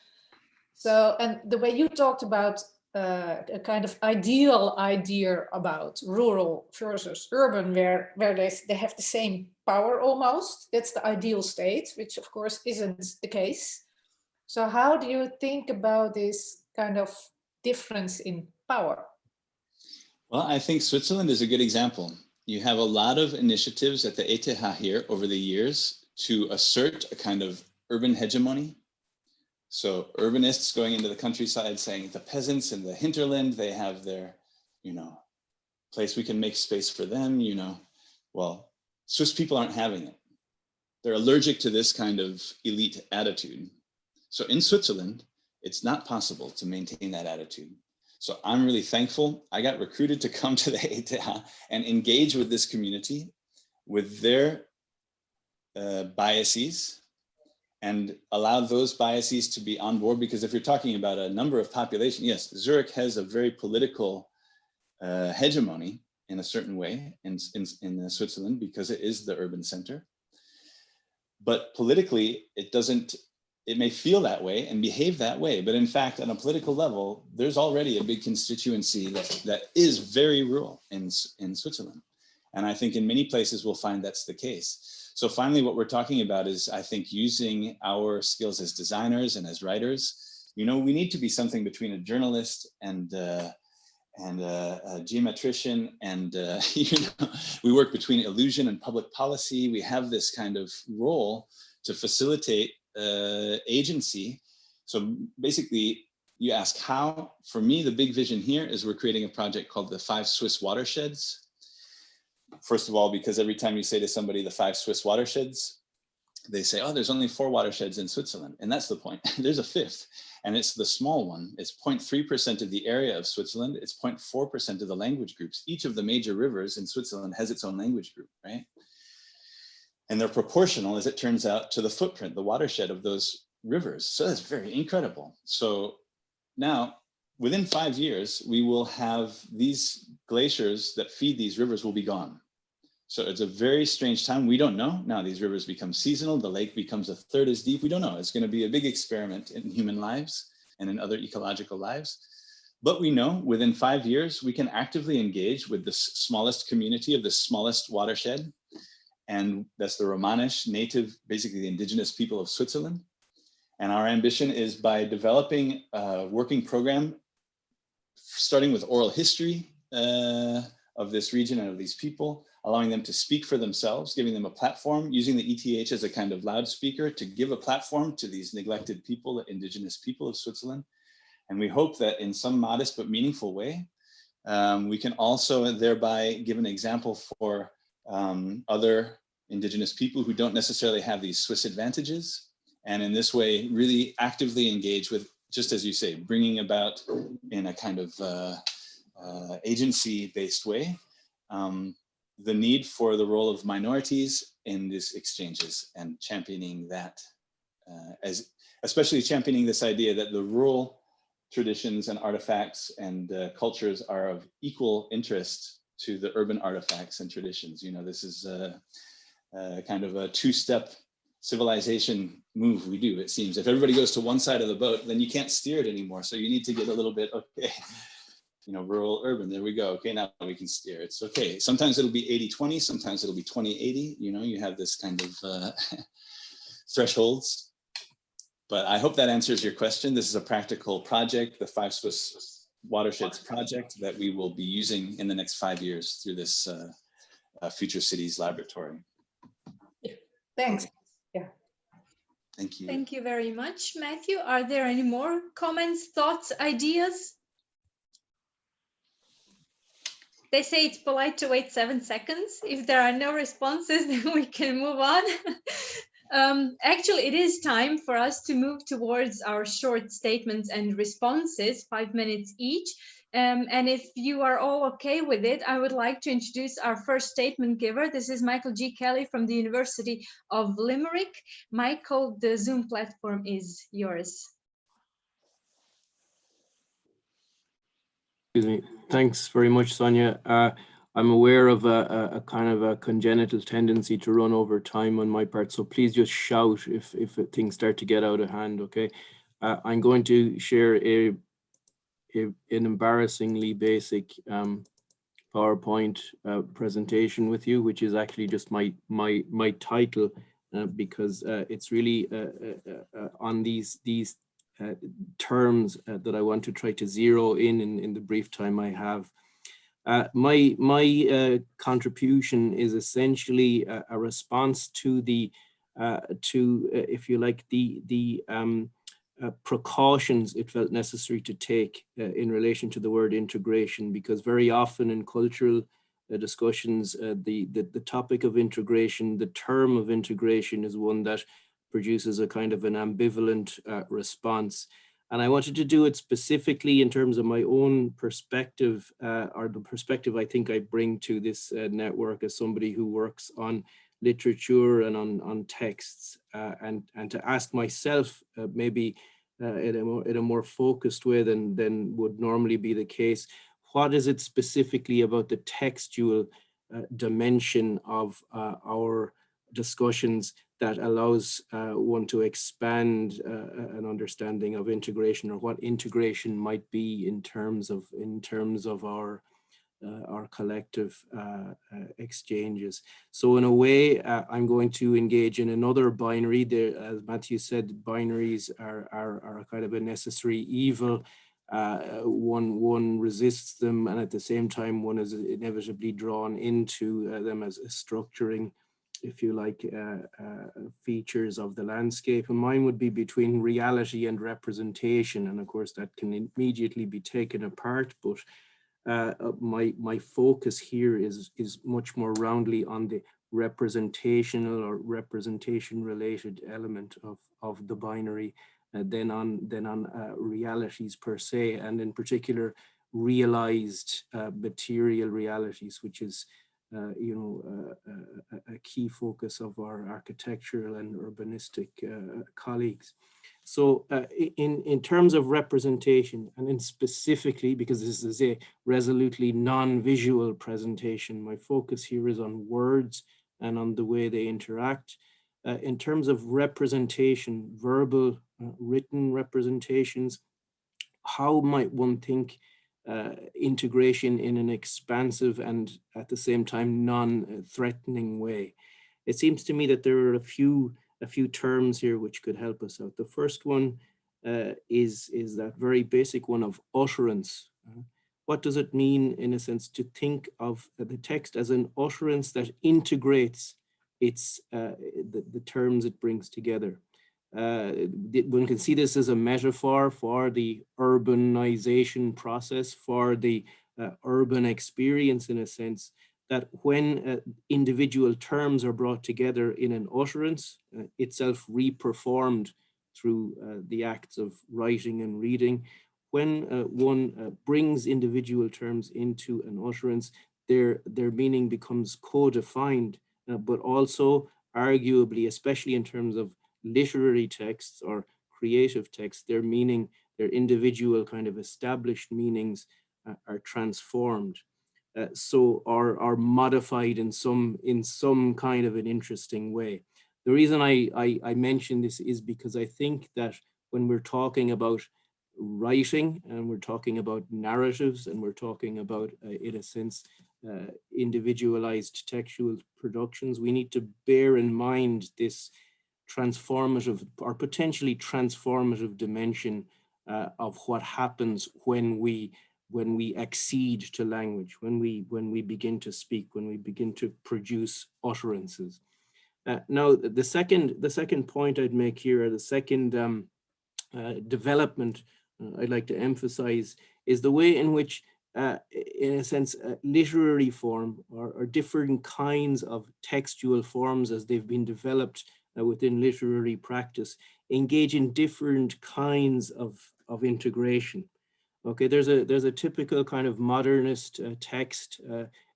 So, and the way you talked about a kind of ideal idea about rural versus urban, where they have the same power almost, that's the ideal state, which of course isn't the case. So how do you think about this kind of difference in power? Well, I think Switzerland is a good example. You have a lot of initiatives at the ETH here over the years to assert a kind of urban hegemony. So urbanists going into the countryside saying the peasants in the hinterland, they have their, place we can make space for them, Well, Swiss people aren't having it. They're allergic to this kind of elite attitude. So in Switzerland, it's not possible to maintain that attitude. So I'm really thankful. I got recruited to come to the ETH and engage with this community, with their biases, and allow those biases to be on board. Because if you're talking about a number of population, yes, Zurich has a very political hegemony in a certain way in Switzerland, because it is the urban center. But politically, it may feel that way and behave that way. But in fact, on a political level, there's already a big constituency that is very rural in Switzerland. And I think in many places we'll find that's the case. So finally, what we're talking about is, I think, using our skills as designers and as writers. We need to be something between a journalist and a geometrician, and we work between illusion and public policy. We have this kind of role to facilitate agency. So basically, you ask how. For me, the big vision here is we're creating a project called the 5 Swiss Watersheds. First of all, because every time you say to somebody the 5 Swiss watersheds, they say, oh, there's only 4 watersheds in Switzerland. And that's the point. There's a 5th, and it's the small one. It's 0.3% of the area of Switzerland. It's 0.4% of the language groups. Each of the major rivers in Switzerland has its own language group, right? And they're proportional, as it turns out, to the footprint, the watershed of those rivers. So that's very incredible. So now, within 5 years, we will have these glaciers that feed these rivers will be gone. So it's a very strange time. We don't know. Now these rivers become seasonal. The lake becomes a third as deep. We don't know. It's going to be a big experiment in human lives and in other ecological lives. But we know within 5 years, we can actively engage with the smallest community of the smallest watershed. And that's the Romanish native, basically the indigenous people of Switzerland. And our ambition is, by developing a working program, starting with oral history of this region and of these people, allowing them to speak for themselves, giving them a platform, using the ETH as a kind of loudspeaker to give a platform to these neglected people, the indigenous people of Switzerland. And we hope that in some modest but meaningful way, we can also thereby give an example for other indigenous people who don't necessarily have these Swiss advantages. And in this way, really actively engage with, just as you say, bringing about in a kind of agency-based way, the need for the role of minorities in these exchanges, and championing that, especially championing this idea that the rural traditions and artifacts and cultures are of equal interest to the urban artifacts and traditions. This is kind of a 2-step civilization move we do, it seems. If everybody goes to one side of the boat, then you can't steer it anymore. So you need to get a little bit, okay, rural, urban, there we go. Okay, now we can steer. It's okay. Sometimes it'll be 80-20, sometimes it'll be 20-80. You have this kind of thresholds. But I hope that answers your question. This is a practical project, the 5 Swiss Watersheds project, that we will be using in the next 5 years through this Future Cities Laboratory. Thanks. Yeah. Thank you. Thank you very much, Matthew. Are there any more comments, thoughts, ideas? They say it's polite to wait 7 seconds. If there are no responses, then we can move on. Actually, it is time for us to move towards our short statements and responses, 5 minutes each. And if you are all okay with it, I would like to introduce our first statement giver. This is Michael G. Kelly from the University of Limerick. Michael, the Zoom platform is yours. Excuse me. Thanks very much, Sonia. I'm aware of a kind of a congenital tendency to run over time on my part, so please just shout if things start to get out of hand, okay? I'm going to share an embarrassingly basic PowerPoint presentation with you, which is actually just my title, because it's really on these terms that I want to try to zero in the brief time I have. My contribution is essentially a response to the if you like, the precautions it felt necessary to take in relation to the word integration, because very often in cultural discussions, the topic of integration, the term of integration, is one that produces a kind of an ambivalent response. And I wanted to do it specifically in terms of my own perspective, or the perspective I think I bring to this network as somebody who works on literature and on texts, and to ask myself maybe in a more focused way than would normally be the case, what is it specifically about the textual dimension of our discussions that allows one to expand an understanding of integration, or what integration might be in terms of our collective exchanges. So in a way, I'm going to engage in another binary. There, as Matthew said, binaries are a kind of a necessary evil. One resists them, and at the same time, one is inevitably drawn into them as structuring, if you like, features of the landscape. And mine would be between reality and representation. And of course, that can immediately be taken apart, but my focus here is much more roundly on the representational or representation related element of the binary than on realities per se, and in particular realized material realities, which is a key focus of our architectural and urbanistic colleagues. So in terms of representation, and in specifically, because this is a resolutely non-visual presentation, my focus here is on words and on the way they interact. In terms of representation, verbal, written representations, how might one think integration in an expansive and at the same time non-threatening way? It seems to me that there are a few terms here which could help us out. The first one is that very basic one of utterance. What does it mean, in a sense, to think of the text as an utterance that integrates the terms it brings together? One can see this as a metaphor for the urbanization process, for the urban experience, in a sense, that when individual terms are brought together in an utterance, itself reperformed through the acts of writing and reading, when one brings individual terms into an utterance, their meaning becomes co-defined, but also arguably, especially in terms of literary texts or creative texts, their meaning, their individual kind of established meanings are transformed. So are modified in some kind of an interesting way. The reason I mention this is because I think that when we're talking about writing, and we're talking about narratives, and we're talking about, in a sense, individualized textual productions, we need to bear in mind this transformative or potentially transformative dimension of what happens when we accede to language, when we begin to speak, when we begin to produce utterances. Now, the second point I'd make here, or the second development I'd like to emphasize, is the way in which, in a sense, literary form or different kinds of textual forms as they've been developed within literary practice engage in different kinds of integration. Okay, there's a typical kind of modernist text.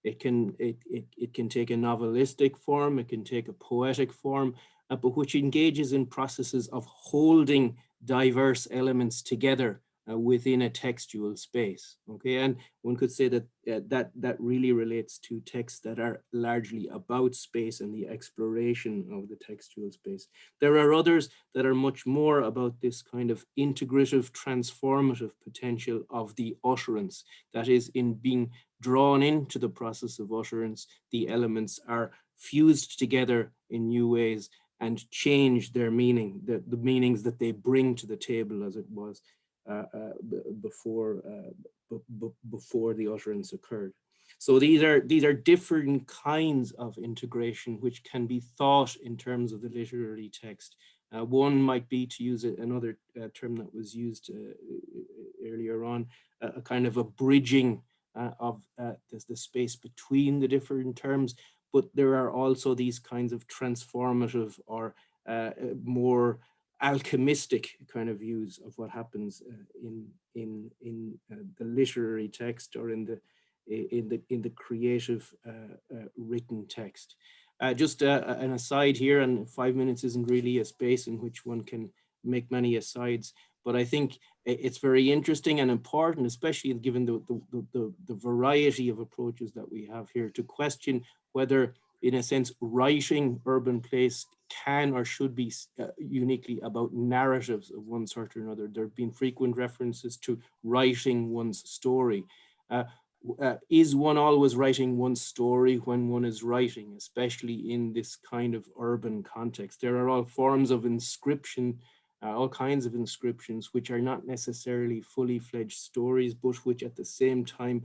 It can take a novelistic form, it can take a poetic form, but which engages in processes of holding diverse elements together within a textual space. Okay, and one could say that that really relates to texts that are largely about space and the exploration of the textual space. There are others that are much more about this kind of integrative, transformative potential of the utterance. That is, in being drawn into the process of utterance, the elements are fused together in new ways and change their meaning, the meanings that they bring to the table, as it was before the utterance occurred. So these are different kinds of integration which can be thought in terms of the literary text. One might be, to use another term that was used earlier on, a kind of a bridging of the space between the different terms, but there are also these kinds of transformative or more alchemistic kind of views of what happens in the literary text or in the creative written text. Just an aside here, and 5 minutes isn't really a space in which one can make many asides, but I think it's very interesting and important, especially given the variety of approaches that we have here, to question whether, in a sense, writing urban place can or should be uniquely about narratives of one sort or another. There have been frequent references to writing one's story. Is one always writing one's story when one is writing, especially in this kind of urban context? There are all forms of inscription, all kinds of inscriptions, which are not necessarily fully fledged stories, but which at the same time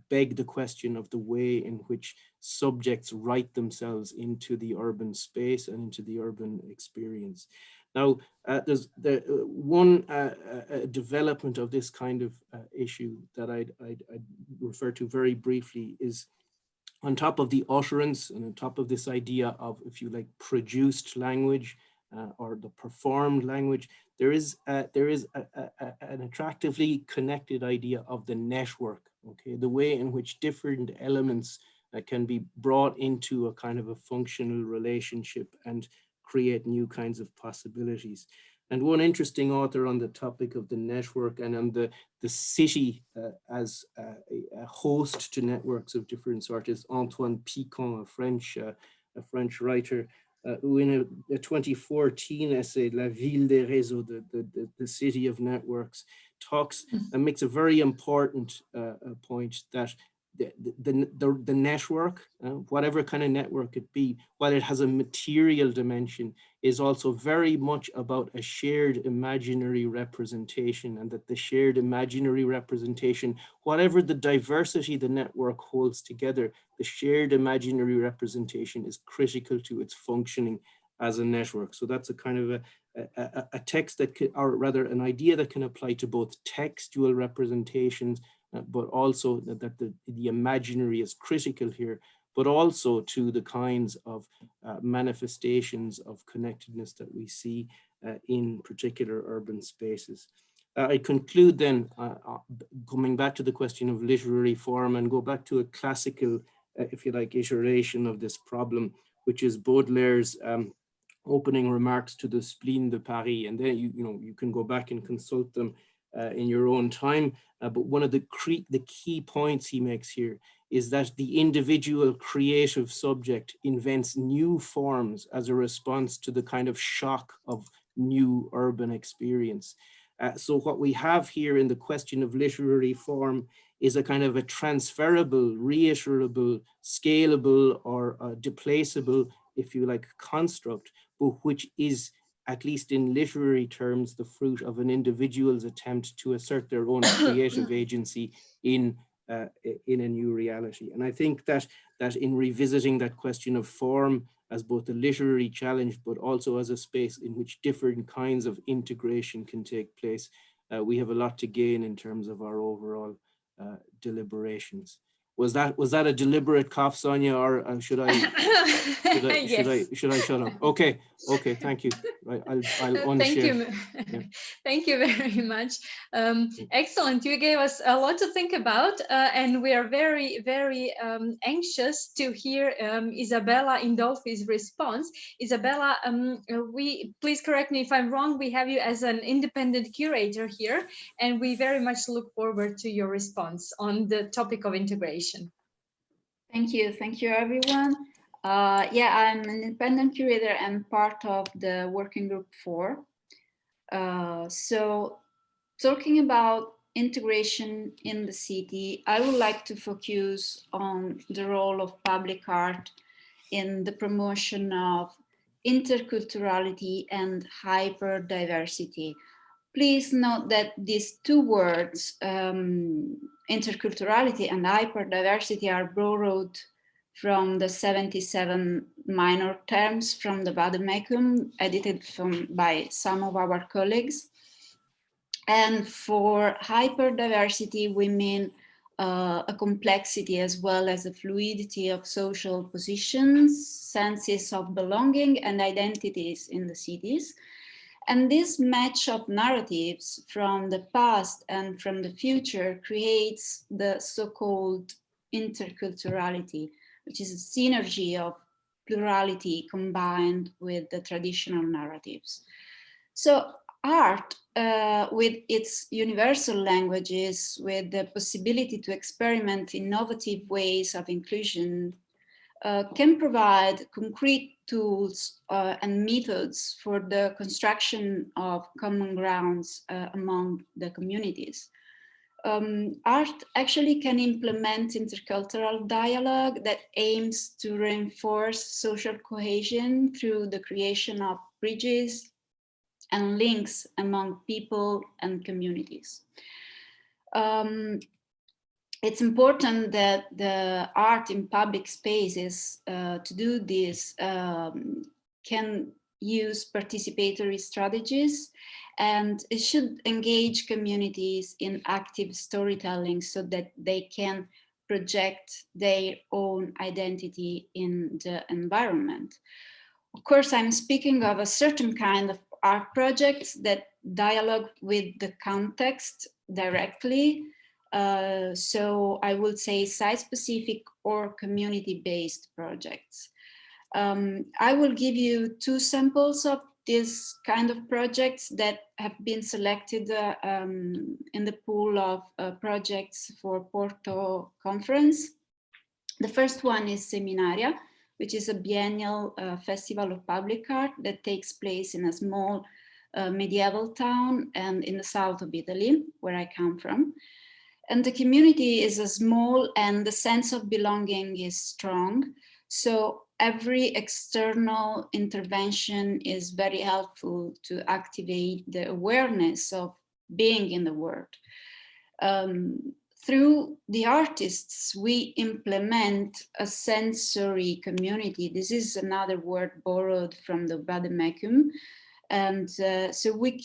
beg the question of the way in which subjects write themselves into the urban space and into the urban experience. Now, there's one development of this kind of issue that I'd refer to very briefly is, on top of the utterance and on top of this idea of, if you like, produced language or the performed language, there is an attractively connected idea of the network, okay? The way in which different elements can be brought into a kind of a functional relationship and create new kinds of possibilities. And one interesting author on the topic of the network and on the city as a host to networks of different sorts is Antoine Picon, a French writer, who in a 2014 essay, La Ville des Réseaux, the city of networks, talks and makes a very important point that the network, whatever kind of network it be, while it has a material dimension, is also very much about a shared imaginary representation, and that the shared imaginary representation, whatever the diversity the network holds together, the shared imaginary representation is critical to its functioning as a network. So that's a kind of a text that can, or rather an idea that can apply to both textual representations, but also that the imaginary is critical here, but also to the kinds of manifestations of connectedness that we see in particular urban spaces. I conclude then, coming back to the question of literary form, and go back to a classical, if you like, iteration of this problem, which is Baudelaire's opening remarks to the Spleen de Paris. And then you can go back and consult them in your own time. But one of the key points he makes here is that the individual creative subject invents new forms as a response to the kind of shock of new urban experience. So what we have here in the question of literary form is a kind of a transferable, reiterable, scalable, or displaceable, if you like, construct, but which is, at least in literary terms, the fruit of an individual's attempt to assert their own creative agency in a new reality. And I think that in revisiting that question of form as both a literary challenge, but also as a space in which different kinds of integration can take place, we have a lot to gain in terms of our overall deliberations. Was that a deliberate cough, Sonia, or should I Yes. should I shut up? Okay, thank you. I'll Thank unshare. you. Yeah. Thank you very much. Excellent. You gave us a lot to think about, and we are very, very anxious to hear Isabella Indolfi's response. Isabella, please correct me if I'm wrong. We have you as an independent curator here, and we very much look forward to your response on the topic of integration. Thank you everyone. Yeah, I'm an independent curator and part of the working group 4. So talking about integration in the city, I would like to focus on the role of public art in the promotion of interculturality and hyperdiversity. Please note that these two words, interculturality and hyperdiversity, are borrowed from the 77 minor terms from the Vademecum, edited by some of our colleagues. And for hyperdiversity, we mean a complexity as well as a fluidity of social positions, senses of belonging and identities in the cities. And this match of narratives from the past and from the future creates the so-called interculturality, which is a synergy of plurality combined with the traditional narratives. So art, with its universal languages, with the possibility to experiment innovative ways of inclusion, can provide concrete tools and methods for the construction of common grounds among the communities. Art actually can implement intercultural dialogue that aims to reinforce social cohesion through the creation of bridges and links among people and communities. It's important that the art in public spaces to do this can use participatory strategies, and it should engage communities in active storytelling so that they can project their own identity in the environment. Of course, I'm speaking of a certain kind of art projects that dialogue with the context directly. So I would say site-specific or community-based projects. I will give you 2 samples of this kind of projects that have been selected in the pool of projects for Porto conference. The first one is Seminaria, which is a biennial festival of public art that takes place in a small medieval town and in the south of Italy, where I come from. And the community is small and the sense of belonging is strong. So every external intervention is very helpful to activate the awareness of being in the world. Through the artists, we implement a sensory community. This is another word borrowed from the Vademecum. And so we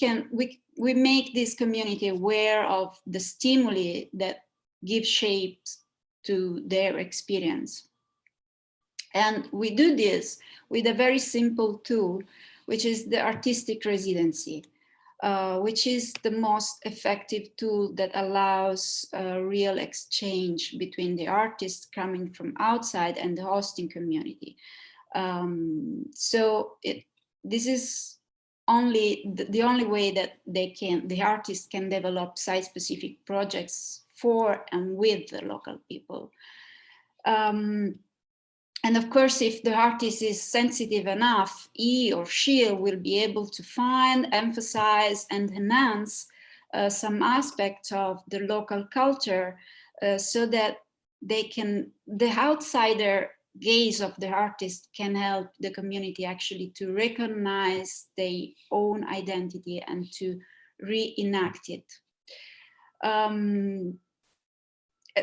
make this community aware of the stimuli that give shape to their experience. And we do this with a very simple tool, which is the artistic residency, which is the most effective tool that allows real exchange between the artists coming from outside and the hosting community. So this is the only way that the artists can develop site-specific projects for and with the local people. And of course, if the artist is sensitive enough, he or she will be able to find, emphasize, and enhance some aspect of the local culture so that the outsider gaze of the artist can help the community actually to recognize their own identity and to reenact it.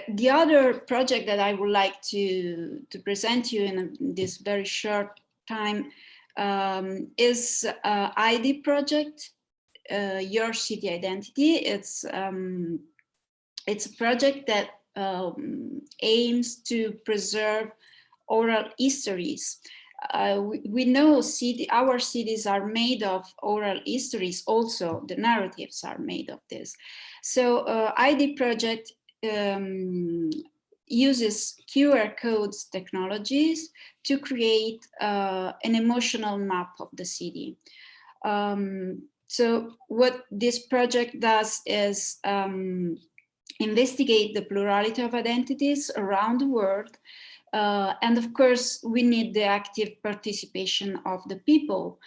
The other project that I would like to present you in this very short time is ID project, Your City Identity. It's a project that aims to preserve oral histories. We know our cities are made of oral histories also, the narratives are made of this. So ID project uses QR codes technologies to create an emotional map of the city. So what this project does is investigate the plurality of identities around the world. And of course, we need the active participation of the people.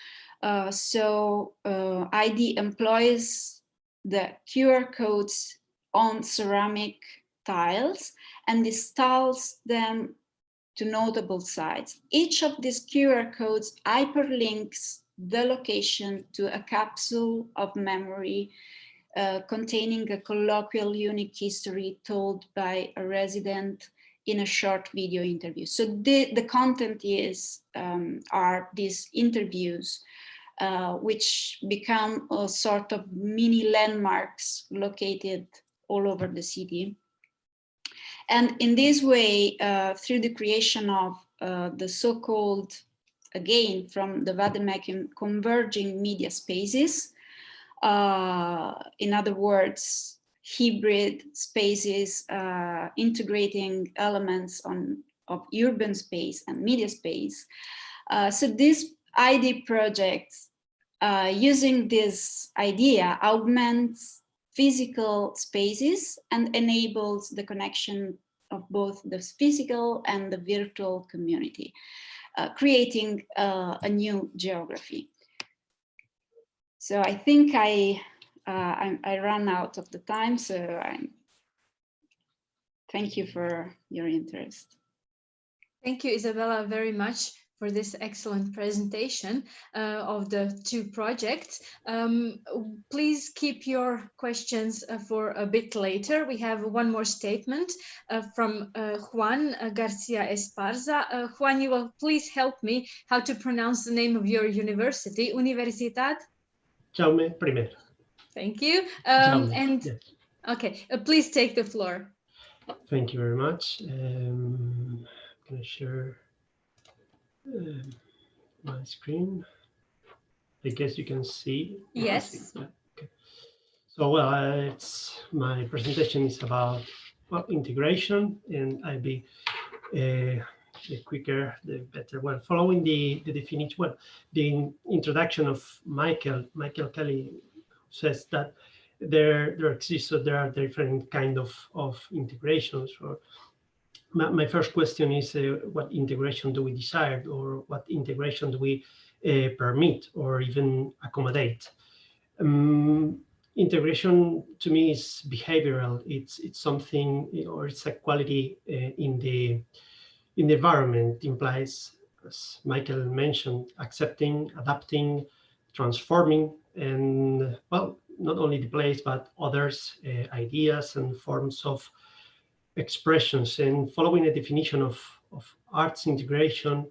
So ID employs the QR codes on ceramic tiles and installs them to notable sites. Each of these QR codes hyperlinks the location to a capsule of memory containing a colloquial unique history told by a resident in a short video interview. So the content is are these interviews which become a sort of mini landmarks located all over the city. And in this way, through the creation of the so-called, again, from the Vademecum, converging media spaces, in other words, hybrid spaces integrating elements of urban space and media space. So this ID project, using this idea, augments physical spaces and enables the connection of both the physical and the virtual community, creating a new geography. So I think I ran out of the time, so thank you for your interest. Thank you, Isabella, very much for this excellent presentation of the two projects. Please keep your questions for a bit later. We have one more statement from Juan Garcia Esparza. Juan, you will please help me how to pronounce the name of your university, Universidad? Jaume I. Thank you. Jaume, And yes. okay, please take the floor. Thank you very much. I'm going to share my screen. I guess you can see. Yes. Yeah, okay. So, well, it's my presentation is about integration, and I'll be the quicker, the better. Well, following the definition, well, the introduction of Michael Kelly says that there exists, so there are different kind of integrations. Or my first question is, what integration do we desire, or what integration do we permit or even accommodate? Integration to me is behavioral. It's something, or it's a quality in the environment. It implies, as Michael mentioned, accepting, adapting, transforming, and well, not only the place but others, ideas and forms of expressions. And following a definition of arts integration,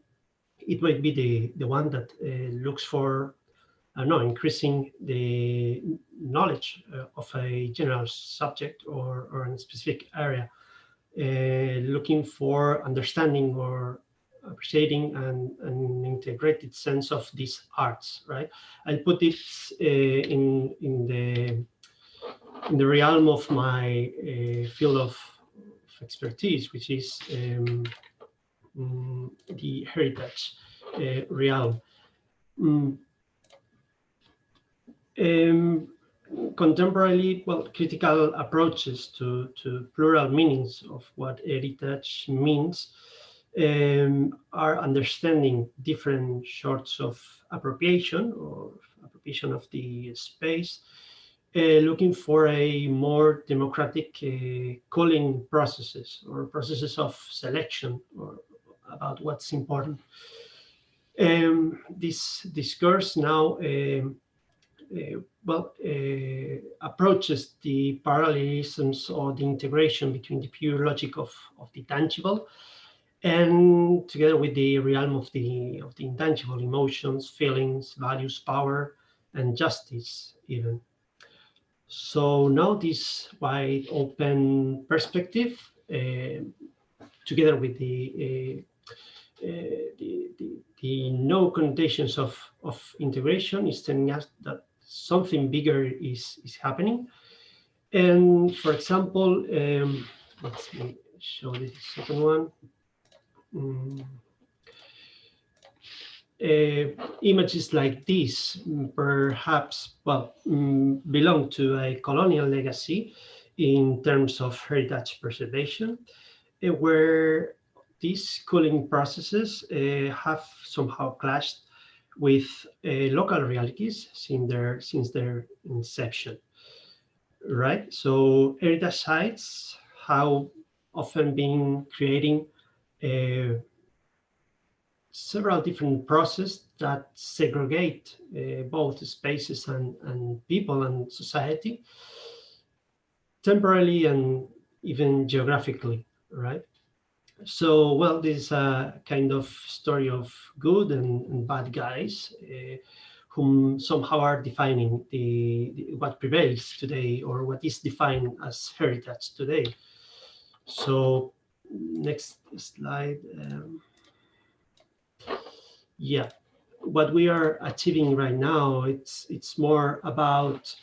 it might be the one that looks for increasing the knowledge of a general subject or in a specific area, looking for understanding or appreciating an integrated sense of these arts, right? I'll put it in the realm of my field of expertise, which is the heritage realm. Contemporarily, well, critical approaches to plural meanings of what heritage means are understanding different sorts of appropriation or appropriation of the space, looking for a more democratic calling processes or processes of selection or about what's important. This discourse now approaches the parallelisms or the integration between the pure logic of the tangible and together with the realm of the intangible, emotions, feelings, values, power, and justice even. So now this wide open perspective together with the no conditions of integration is telling us that something bigger is happening. And for example, let's me show this second one. Images like this perhaps, well, belong to a colonial legacy in terms of heritage preservation, where these cooling processes have somehow clashed with local realities since their inception, right? So heritage sites have often been creating several different processes that segregate both spaces and people and society, temporarily and even geographically, right? So, well, this is a kind of story of good and bad guys whom somehow are defining what prevails today, or what is defined as heritage today. So, next slide. Yeah, what we are achieving right now, it's more about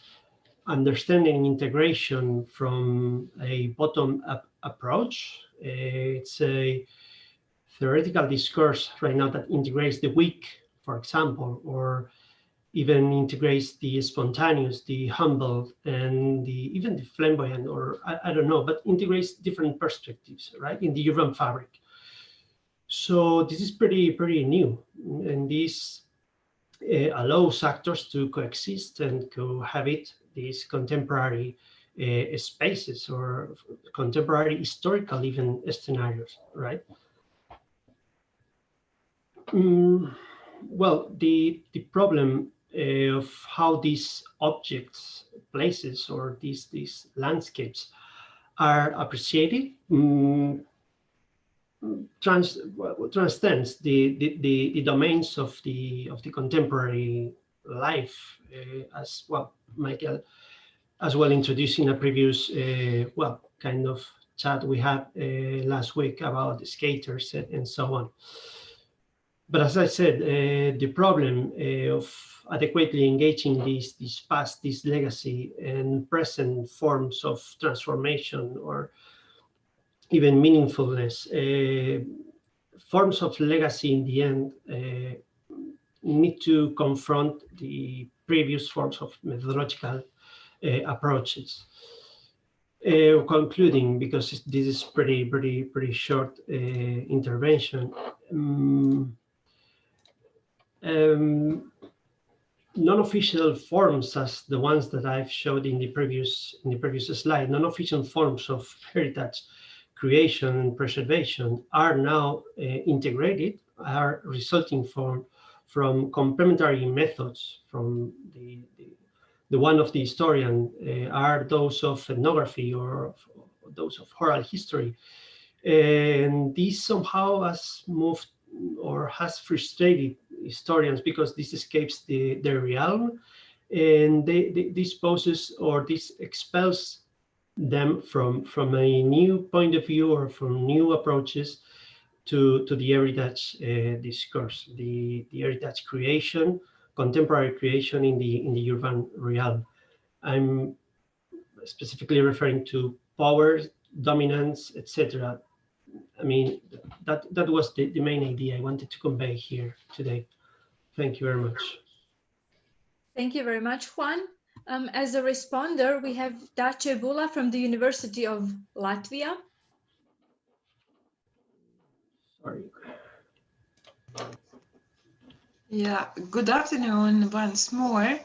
understanding integration from a bottom-up approach. It's a theoretical discourse right now that integrates the weak, for example, or even integrates the spontaneous, the humble, and even the flamboyant, or I don't know, but integrates different perspectives, right, in the urban fabric. So this is pretty new, and this allows actors to coexist and cohabit these contemporary spaces, or contemporary historical even scenarios, right? Well, the problem of how these objects, places, or these landscapes are appreciated transcends the domains of the contemporary life, as well, Michael, as well, introducing a previous well, kind of chat we had last week about the skaters and so on. But as I said, the problem of adequately engaging these past, this legacy, and present forms of transformation, or even meaningfulness, forms of legacy in the end need to confront the previous forms of methodological approaches. Concluding, because this is pretty short intervention. Non-official forms, as the ones that I've showed in the previous slide, non-official forms of heritage creation and preservation are now integrated, are resulting from complementary methods. From the one of the historian are those of ethnography, or those of oral history, and this somehow has moved or has frustrated historians, because this escapes their realm, and this poses, or this expels them from a new point of view, or from new approaches to the heritage discourse, the heritage creation, contemporary creation in the urban realm. I'm specifically referring to power, dominance, etc. I mean, that was the main idea I wanted to convey here today. Thank you very much. Thank you very much, Juan. As a responder, we have Dace Bula from the University of Latvia. Sorry. Yeah, good afternoon once more.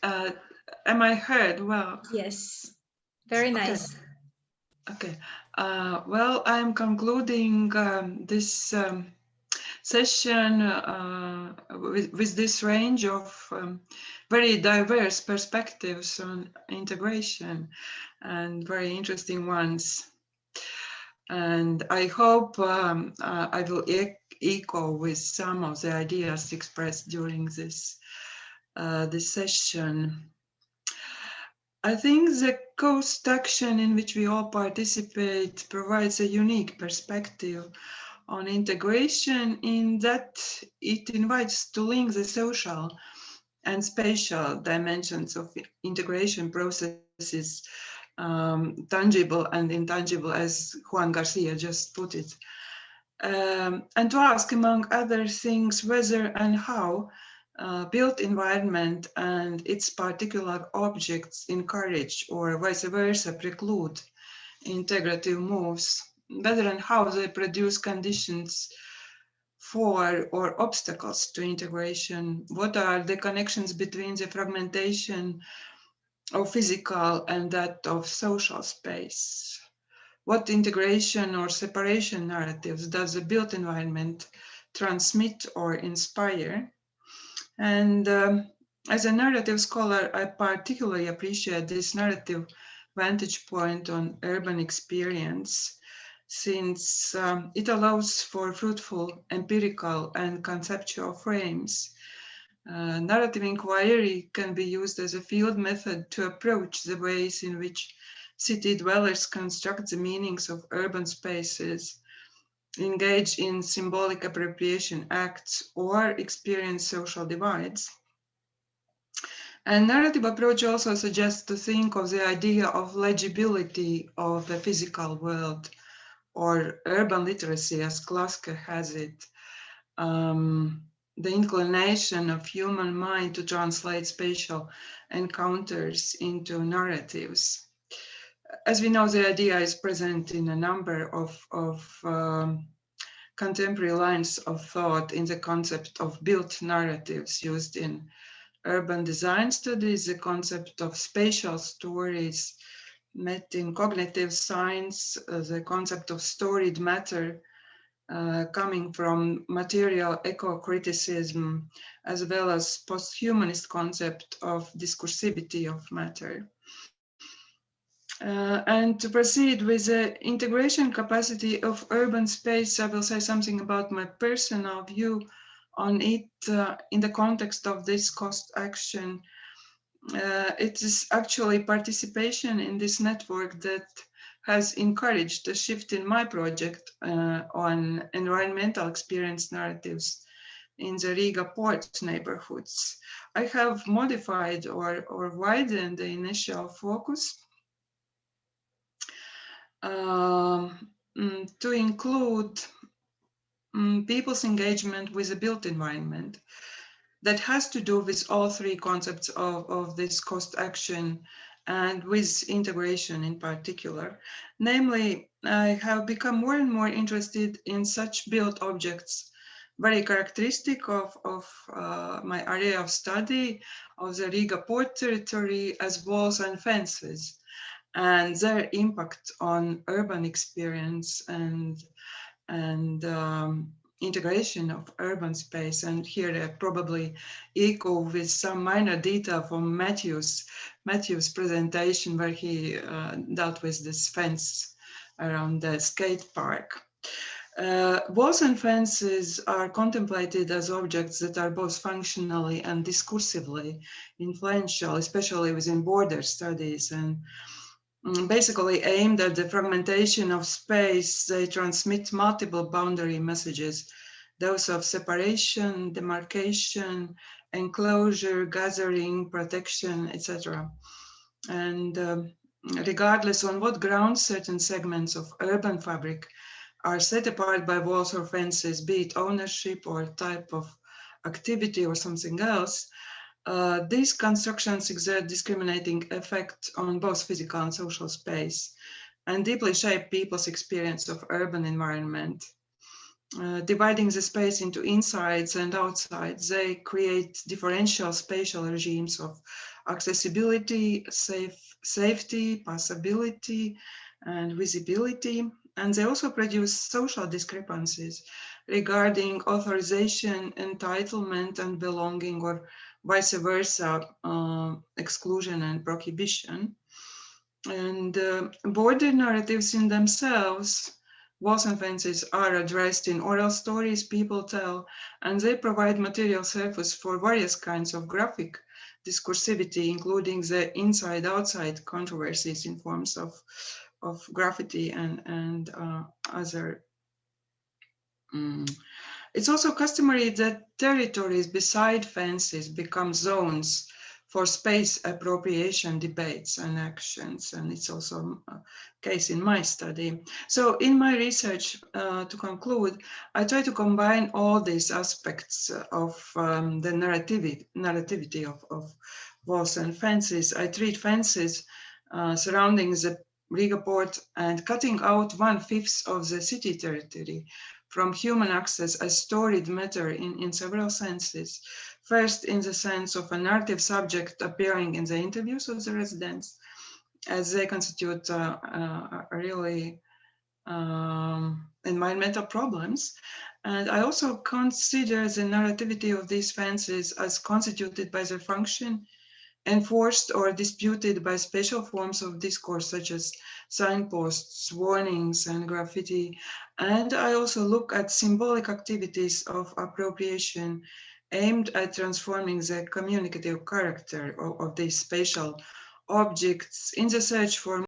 Am I heard well? Yes, very nice. Okay. Well, I'm concluding this session with this range of very diverse perspectives on integration, and very interesting ones. And I hope I will echo with some of the ideas expressed during this this session. I think the coast action in which we all participate provides a unique perspective on integration in that it invites to link the social and spatial dimensions of integration processes, tangible and intangible, as Juan Garcia just put it. And to ask, among other things, whether and how built environment and its particular objects encourage or vice versa preclude integrative moves, whether and how they produce conditions for or obstacles to integration, what are the connections between the fragmentation of physical and that of social space. What integration or separation narratives does the built environment transmit or inspire? And as a narrative scholar, I particularly appreciate this narrative vantage point on urban experience, since it allows for fruitful empirical and conceptual frames. Narrative inquiry can be used as a field method to approach the ways in which city dwellers construct the meanings of urban spaces, engage in symbolic appropriation acts, or experience social divides. And narrative approach also suggests to think of the idea of legibility of the physical world, or urban literacy as Klaske has it. The inclination of human mind to translate spatial encounters into narratives. As we know, the idea is present in a number of contemporary lines of thought in the concept of built narratives used in urban design studies, the concept of spatial stories met in cognitive science, the concept of storied matter coming from material eco-criticism, as well as post-humanist concept of discursivity of matter. And to proceed with the integration capacity of urban space, I will say something about my personal view on it in the context of this cost action. It is actually participation in this network that has encouraged a shift in my project on environmental experience narratives in the Riga port neighborhoods. I have modified or widened the initial focus to include people's engagement with the built environment. That has to do with all three concepts of this cost action and with integration in particular. Namely, I have become more and more interested in such built objects, very characteristic of my area of study of the Riga port territory as walls and fences, and their impact on urban experience and integration of urban space. And here I probably echo with some minor detail from Matthew's presentation, where he dealt with this fence around the skate park. Walls and fences are contemplated as objects that are both functionally and discursively influential, especially within border studies, and basically aimed at the fragmentation of space. They transmit multiple boundary messages, those of separation, demarcation, enclosure, gathering, protection, etc. And regardless on what grounds certain segments of urban fabric are set apart by walls or fences, be it ownership or type of activity or something else, these constructions exert discriminating effect on both physical and social space and deeply shape people's experience of urban environment. Dividing the space into insides and outsides, they create differential spatial regimes of accessibility, safety, passability, and visibility. And they also produce social discrepancies regarding authorization, entitlement, and belonging, or vice versa, exclusion and prohibition. And border narratives in themselves, walls and fences, are addressed in oral stories people tell, and they provide material surface for various kinds of graphic discursivity, including the inside-outside controversies in forms of graffiti and other. It's also customary that territories beside fences become zones for space appropriation debates and actions, and it's also a case in my study. So in my research, to conclude, I try to combine all these aspects of the narrativity of walls and fences. I treat fences surrounding the Riga port and cutting out 1/5 of the city territory from human access as storied matter in several senses. First, in the sense of a narrative subject appearing in the interviews of the residents, as they constitute really environmental problems. And I also consider the narrativity of these fences as constituted by their function, enforced or disputed by special forms of discourse such as signposts, warnings, and graffiti. And I also look at symbolic activities of appropriation aimed at transforming the communicative character of these spatial objects in the search for